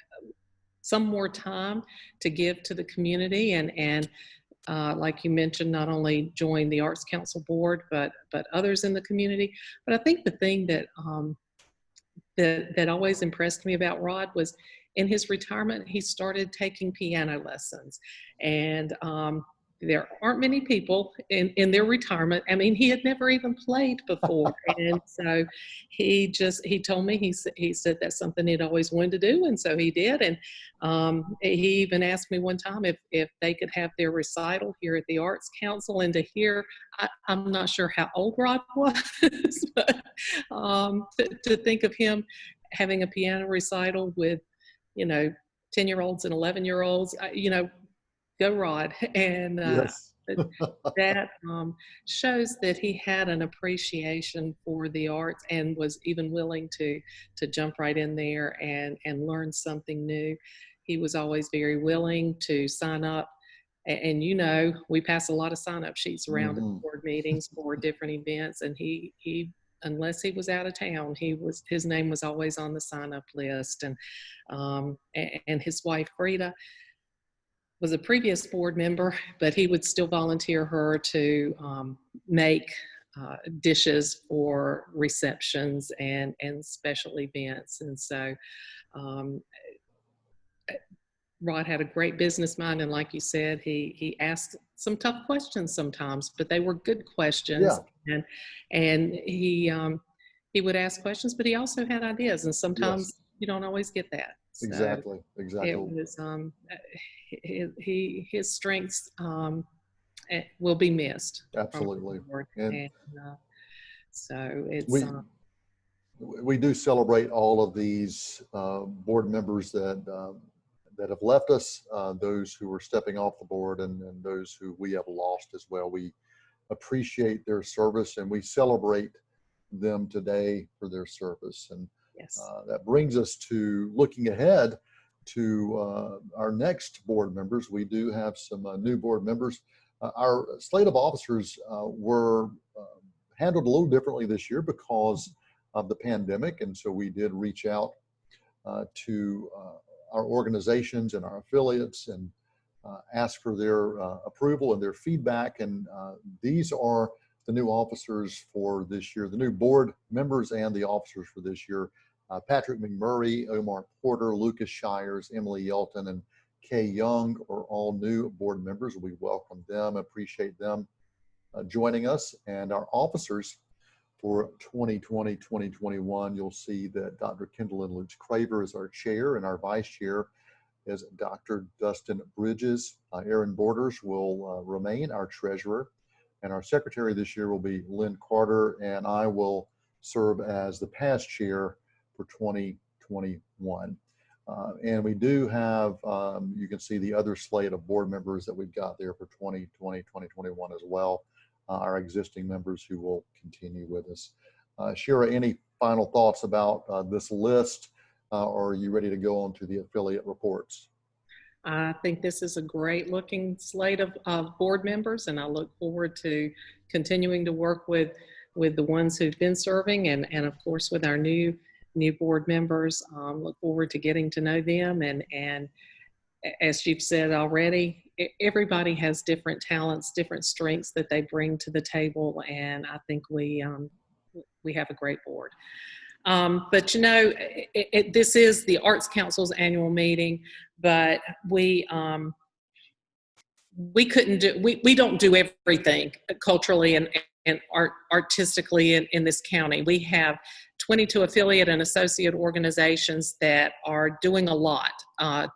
some more time to give to the community, and like you mentioned, not only joined the Arts Council board, but others in the community. But I think the thing that always impressed me about Rod was, in his retirement, he started taking piano lessons, and there aren't many people in their retirement. I mean, he had never even played before. And so he told me, he said that's something he'd always wanted to do. And so he did. And he even asked me one time if they could have their recital here at the Arts Council, and to hear, I'm not sure how old Rod was, but to think of him having a piano recital with, 10-year-olds and 11-year-olds, go Rod. And Yes. that shows that he had an appreciation for the arts and was even willing to jump right in there and learn something new. He was always very willing to sign up. And we pass a lot of sign-up sheets around at board meetings for different events, and he unless he was out of town, his name was always on the sign-up list. And his wife Frida was a previous board member, but he would still volunteer her to make dishes for receptions and special events. And so Rod had a great business mind, and like you said, he asked some tough questions sometimes, but they were good questions. Yeah. And he would ask questions, but he also had ideas, and sometimes you don't always get that. So exactly. It was his strengths will be missed. Absolutely. And so it's we do celebrate all of these board members that have left us, those who are stepping off the board, and those who we have lost as well. We appreciate their service, and we celebrate them today for their service. And that brings us to looking ahead to our next board members. We do have some new board members. Our slate of officers were handled a little differently this year because of the pandemic, and so we did reach out to our organizations and our affiliates and ask for their approval and their feedback. And these are the new officers for this year, the new board members and the officers for this year. Patrick McMurray, Omar Porter, Lucas Shires, Emily Yelton, and Kay Young are all new board members. We welcome them, appreciate them joining us. And our officers for 2020-2021, you'll see that Dr. Kendall and Lutz Craver is our chair, and our vice chair is Dr. Dustin Bridges. Aaron Borders will remain our treasurer, and our secretary this year will be Lynn Carter, and I will serve as the past chair for 2021. And we do have, you can see the other slate of board members that we've got there for 2020-2021 as well. Our existing members who will continue with us. Shara, any final thoughts about this list, or are you ready to go on to the affiliate reports? I think this is a great looking slate of board members, and I look forward to continuing to work with the ones who've been serving and of course with our new board members. Look forward to getting to know them, and as you've said already, everybody has different talents, different strengths that they bring to the table, and I think we have a great board. But you know, this is the Arts Council's annual meeting, but we couldn't do, we don't do everything culturally and artistically in this county. We have 22 affiliate and associate organizations that are doing a lot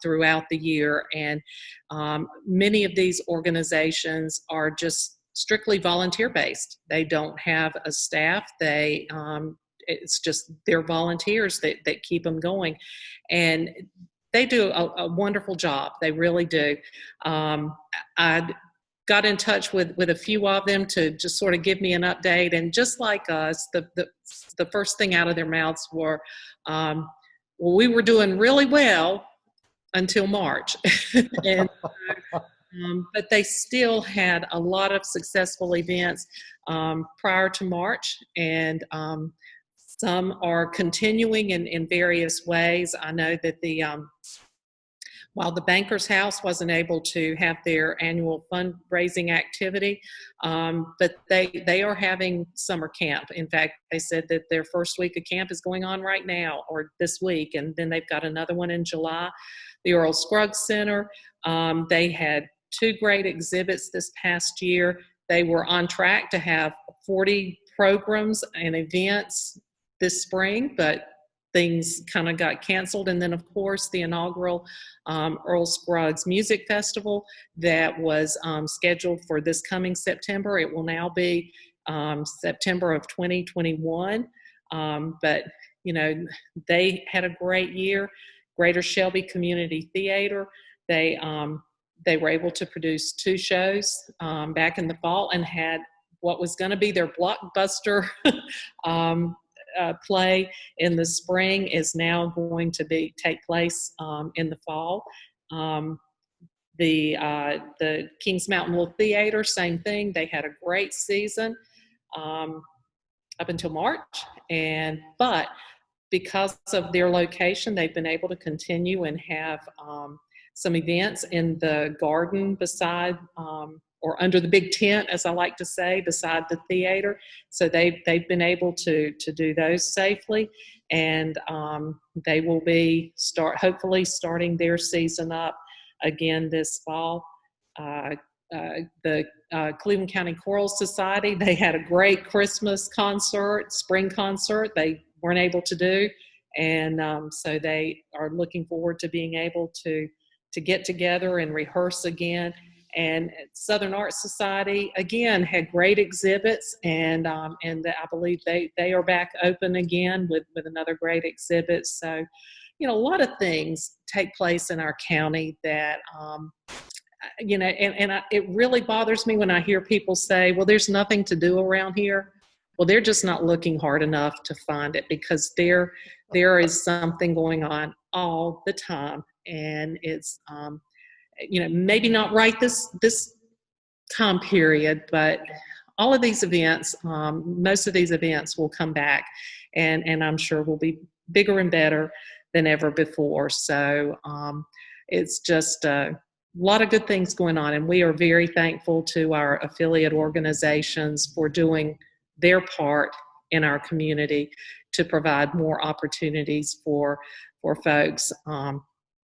throughout the year, and many of these organizations are just strictly volunteer based. They don't have a staff. It's just their volunteers that keep them going, and they do a wonderful job. They really do. I got in touch with a few of them to just sort of give me an update, and just like us, the first thing out of their mouths were, well, we were doing really well until March. And but they still had a lot of successful events prior to March, and some are continuing in various ways. I know that while the Bankers House wasn't able to have their annual fundraising activity, but they are having summer camp. In fact, they said that their first week of camp is going on right now or this week, and then they've got another one in July. The Earl Scruggs Center, they had 2 great exhibits this past year. They were on track to have 40 programs and events this spring, but things kind of got canceled. And then, of course, the inaugural Earl Scruggs Music Festival that was scheduled for this coming September. It will now be September of 2021. But, you know, they had a great year. Greater Shelby Community Theater, they were able to produce 2 shows back in the fall, and had what was going to be their blockbuster play in the spring is now going to take place in the fall. The Kings Mountain Little Theater, same thing. They had a great season up until March, but because of their location, they've been able to continue and have some events in the garden beside or under the big tent, as I like to say, beside the theater. So they've been able to do those safely, and they will be hopefully starting their season up again this fall. The Cleveland County Choral Society, they had a great Christmas concert, spring concert. They weren't able to do, and so they are looking forward to being able to get together and rehearse again. And Southern Arts Society, again, had great exhibits, and I believe they are back open again with another great exhibit. So, you know, a lot of things take place in our county that, you know, it really bothers me when I hear people say, well, there's nothing to do around here. Well, they're just not looking hard enough to find it, because there is something going on all the time, and it's, you know, maybe not right this time period, but all of these events, most of these events will come back, and I'm sure will be bigger and better than ever before. So it's just a lot of good things going on, and we are very thankful to our affiliate organizations for doing their part in our community to provide more opportunities for folks,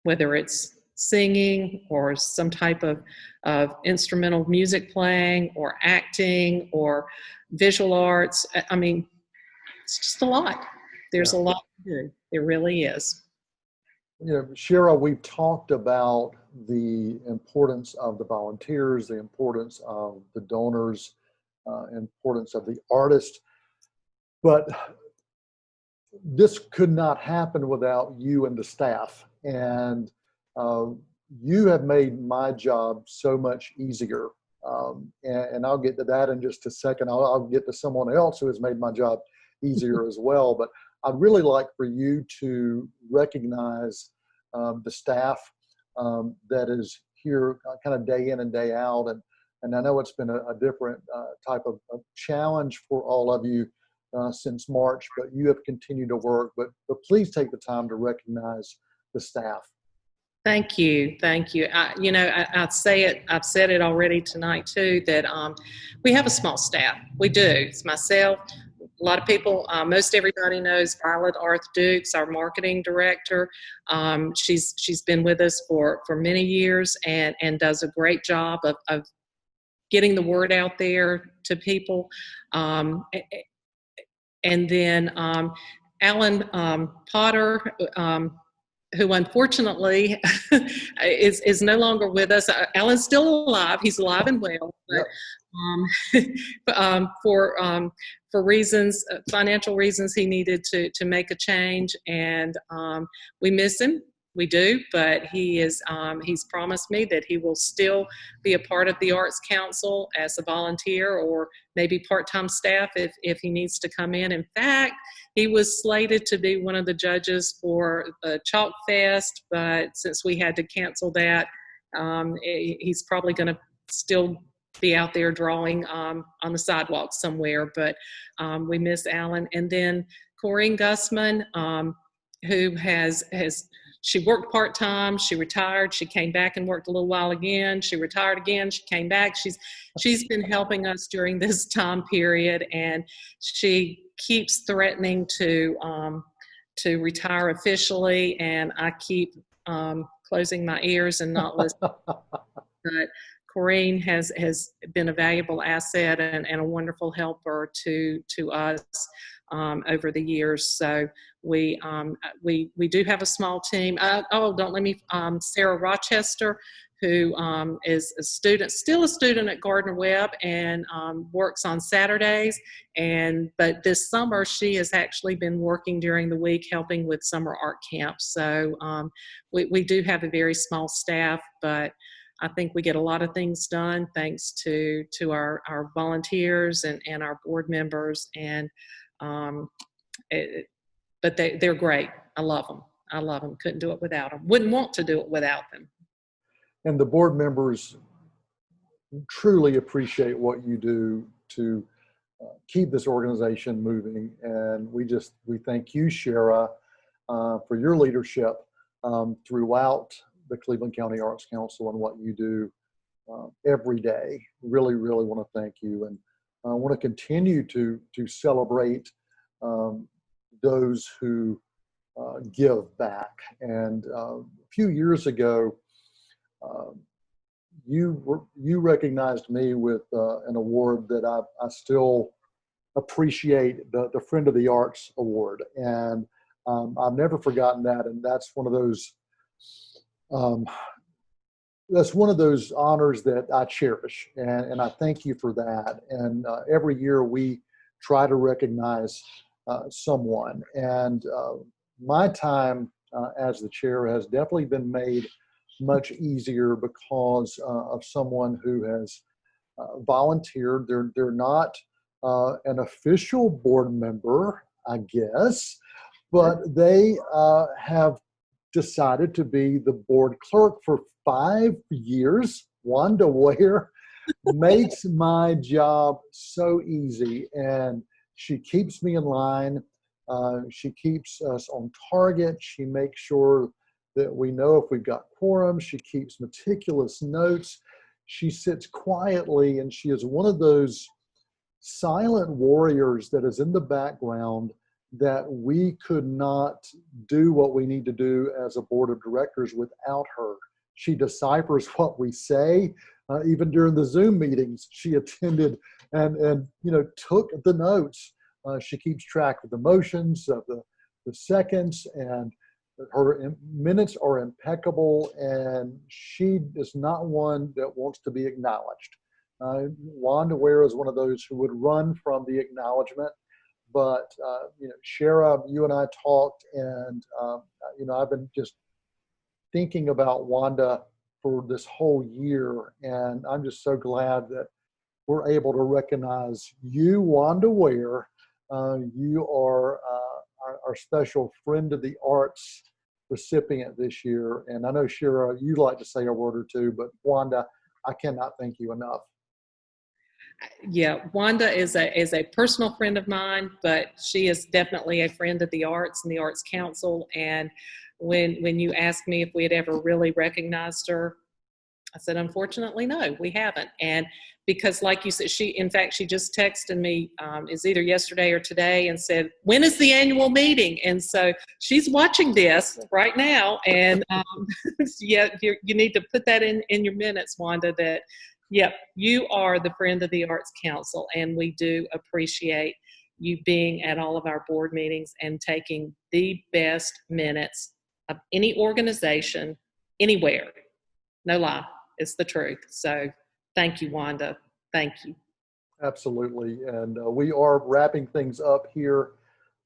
whether it's singing or some type of instrumental music playing or acting or visual arts. I mean, it's just a lot. There's a lot to do. There really is. You know, Shara, we've talked about the importance of the volunteers, the importance of the donors, importance of the artists, but this could not happen without you and the staff. And you have made my job so much easier. And I'll get to that in just a second. I'll get to someone else who has made my job easier as well. But I'd really like for you to recognize the staff that is here kind of day in and day out. And I know it's been a different type of challenge for all of you since March, but you have continued to work. But please take the time to recognize the staff. Thank you. Thank you. I'd say it, I've said it already tonight too, that we have a small staff. We do. It's myself. A lot of people, most everybody knows Violet Arth Dukes, our marketing director. She's been with us for many years and does a great job of getting the word out there to people. And then Alan Potter, who unfortunately is no longer with us. Alan's still alive. He's alive and well, but for reasons, financial reasons, he needed to make a change, and we miss him. We do, but he's promised me that he will still be a part of the Arts Council as a volunteer or maybe part-time staff if he needs to come in. In fact, he was slated to be one of the judges for the Chalk Fest, but since we had to cancel that, he's probably going to still be out there drawing on the sidewalk somewhere. But we miss Alan. And then Corinne Gussman, who she worked part-time, she retired, she came back and worked a little while again, she retired again, she came back. She's been helping us during this time period, and she keeps threatening to retire officially, and I keep closing my ears and not listening. But Corinne has been a valuable asset and a wonderful helper to us over the years. So we do have a small team. Don't let me, Sarah Rochester, who is still a student at Gardner Webb and works on Saturdays. But this summer she has actually been working during the week helping with summer art camps. So we do have a very small staff, but I think we get a lot of things done thanks to our volunteers and our board members. And but they're great. I love them. Couldn't do it without them. Wouldn't want to do it without them. And the board members truly appreciate what you do to keep this organization moving. And we thank you, Shara, for your leadership throughout the Cleveland County Arts Council and what you do every day. Really, really want to thank you. And I want to continue to celebrate those who give back. And a few years ago, you recognized me with an award that I still appreciate, the Friend of the Arts Award. And I've never forgotten that. And that's one of those honors that I cherish. And I thank you for that. And every year we try to recognize someone. And my time as the chair has definitely been made much easier because of someone who has volunteered. They're not an official board member, I guess, but they have decided to be the board clerk for 5 years. Wanda Ware makes my job so easy, and she keeps me in line. She keeps us on target. She makes sure that we know if we've got quorum. She keeps meticulous notes. She sits quietly, and she is one of those silent warriors that is in the background that we could not do what we need to do as a board of directors without her. She deciphers what we say. Even during the Zoom meetings, she attended and took the notes. She keeps track of the motions, of the seconds, and her minutes are impeccable, and she is not one that wants to be acknowledged. Wanda Ware is one of those who would run from the acknowledgement, but Shara, you and I talked, and I've been just thinking about Wanda for this whole year, and I'm just so glad that we're able to recognize you, Wanda Ware. You are our special friend of the arts recipient this year. And I know, Shira, you'd like to say a word or two, but Wanda, I cannot thank you enough. Yeah, Wanda is a personal friend of mine, but she is definitely a friend of the arts and the Arts Council. And when you asked me if we had ever really recognized her, I said, unfortunately, no, we haven't. And because, like you said, she just texted me, is either yesterday or today, and said, when is the annual meeting? And so she's watching this right now. And yeah, you need to put that in your minutes, Wanda, that, yep, you are the friend of the Arts Council. And we do appreciate you being at all of our board meetings and taking the best minutes of any organization anywhere. No lie. It's the truth. So thank you, Wanda. Thank you. Absolutely. And we are wrapping things up here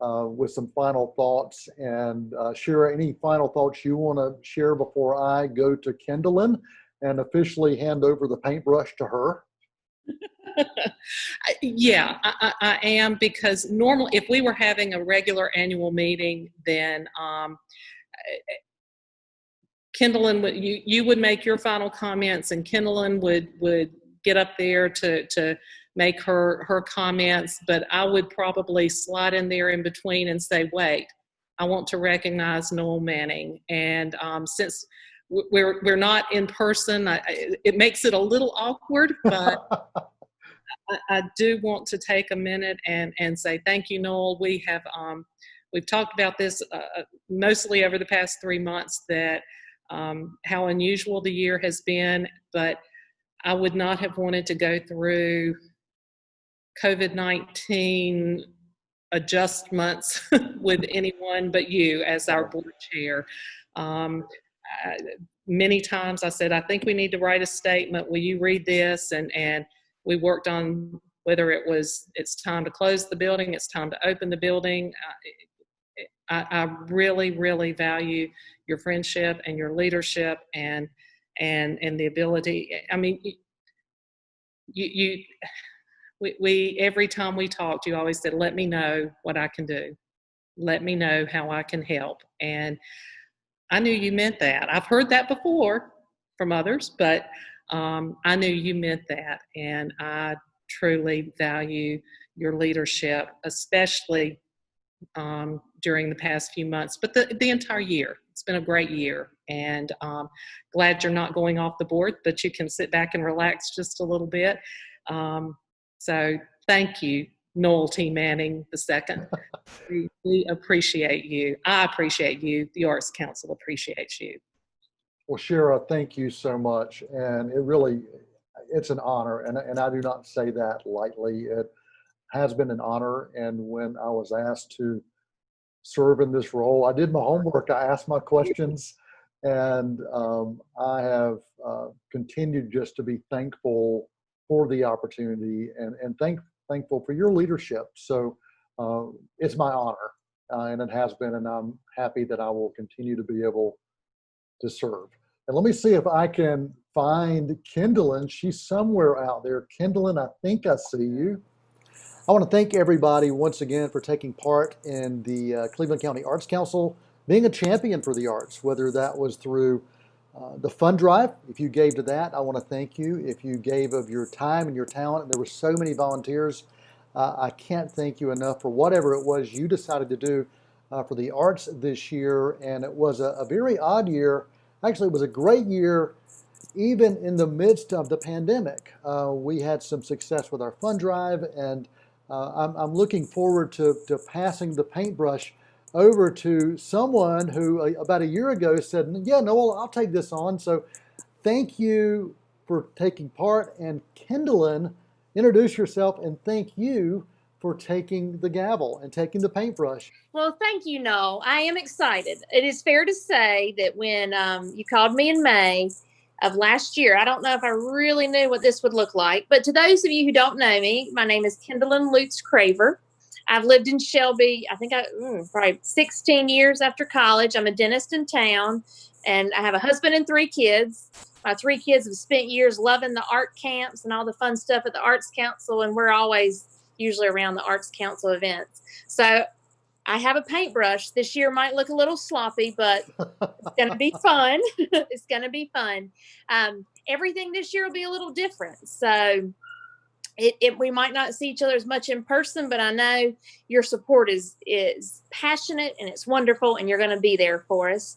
with some final thoughts. And Shira, any final thoughts you want to share before I go to Kendallin and officially hand over the paintbrush to her? Yeah, I am, because normally if we were having a regular annual meeting, then Kendallin, you would make your final comments, and Kendallin would get up there to make her comments, but I would probably slide in there in between and say, wait, I want to recognize Noel Manning. And since we're not in person, it makes it a little awkward, but I do want to take a minute and say thank you, Noel. We've talked about this mostly over the past 3 months, that how unusual the year has been, but I would not have wanted to go through COVID-19 adjustments with anyone but you as our board chair. Many times I said, I think we need to write a statement. Will you read this? And we worked on whether it's time to close the building, it's time to open the building. I really, really value your friendship and your leadership and the ability. I mean, we every time we talked, you always said, let me know what I can do. Let me know how I can help. And I knew you meant that. I've heard that before from others, but I knew you meant that. And I truly value your leadership, especially during the past few months, but the entire year. It's been a great year, and glad you're not going off the board, but you can sit back and relax just a little bit. So thank you, Noel T. Manning II. We appreciate you. I appreciate you. The Arts Council appreciates you. Well, Shira, thank you so much. And it's an honor. And I do not say that lightly. It has been an honor. And when I was asked to serve in this role, I did my homework. I asked my questions, and I have continued just to be thankful for the opportunity and thankful for your leadership. So it's my honor, and it has been, and I'm happy that I will continue to be able to serve. And let me see if I can find Kendallin. She's somewhere out there. Kendallin, I think I see you. I want to thank everybody once again for taking part in the Cleveland County Arts Council, being a champion for the arts, whether that was through the fund drive. If you gave to that, I want to thank you. If you gave of your time and your talent, and there were so many volunteers, I can't thank you enough for whatever it was you decided to do for the arts this year. And it was a very odd year. Actually, it was a great year, even in the midst of the pandemic. We had some success with our fund drive, and I'm looking forward to passing the paintbrush over to someone who about a year ago said, yeah, Noel, I'll take this on. So thank you for taking part. And Kendallin, introduce yourself, and thank you for taking the gavel and taking the paintbrush. Well, thank you, Noel. I am excited. It is fair to say that when you called me in May of last year, I don't know if I really knew what this would look like, but to those of you who don't know me, my name is Kendallin Lutz Craver. I've lived in Shelby, I think probably 16 years after college. I'm a dentist in town, and I have a husband and 3 kids. My 3 kids have spent years loving the art camps and all the fun stuff at the Arts Council, and we're always usually around the Arts Council events. So I have a paintbrush. This year might look a little sloppy, but it's going to be fun. It's going to be fun. Everything this year will be a little different. So we might not see each other as much in person, but I know your support is passionate and it's wonderful, and you're going to be there for us.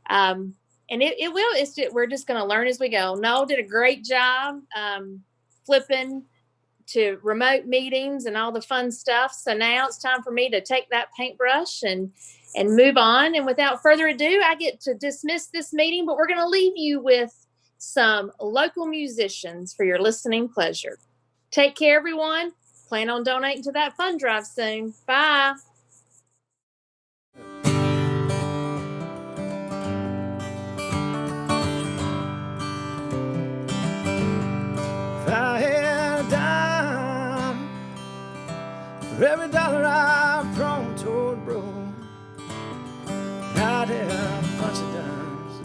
And we're just going to learn as we go. Noel did a great job flipping to remote meetings and all the fun stuff. So now it's time for me to take that paintbrush and move on. And without further ado, I get to dismiss this meeting, but we're going to leave you with some local musicians for your listening pleasure. Take care, everyone. Plan on donating to that fund drive soon. Bye. If I had a dime for every dollar I've thrown toward bro, I'd have a bunch of dimes,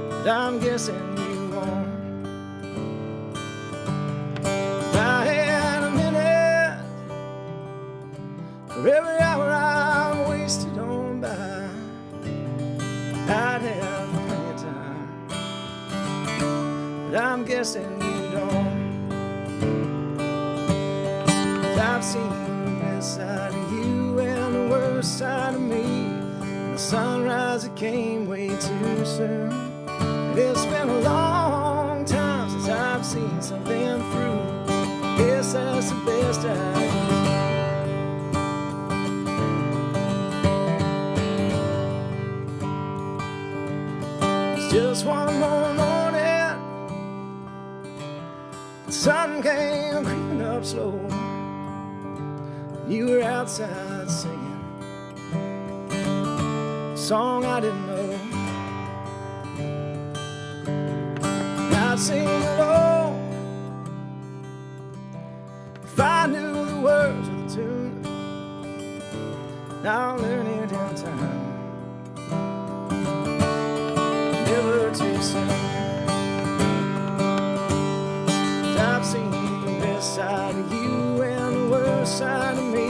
but I'm guessing you won't. If I had a minute for every hour I've wasted on by, I'd have plenty of time, but I'm guessing you don't. 'Cause I've seen the best side of you and the worst side of me, and the sunrise that came way too soon. And it's been a long time since I've seen something through. Guess that's the best I can do. It's just one more morning, the sun came creeping up slow. You were outside singing a song I didn't know. I'd sing along if I knew the words of the tune. I'll learn it in time, never too soon. 'Cause I've seen the best side of you and the worst side of me,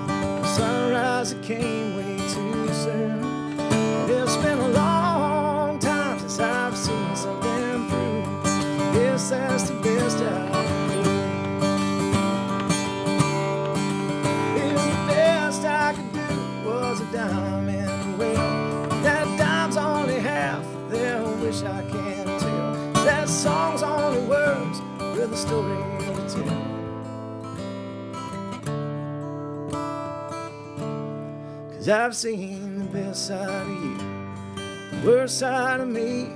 the sunrise that came way too soon. And it's been a long time since I've seen something through. Guess that's the best I can do. If the best I could do was a dime in a well, that dime's only half the wish I can tell. That song's only words with a story to tell. 'Cause I've seen the best side of you, the worst side of me,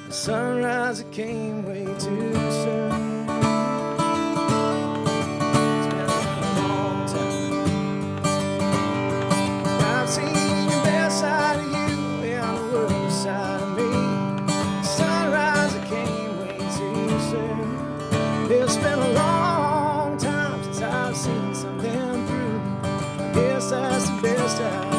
the sunrise that came way too soon. It's been a long time. I've seen the best side of you and the worst side of me, the sunrise that came way too soon. It's been a long time since I've seen something through. I guess that's the best I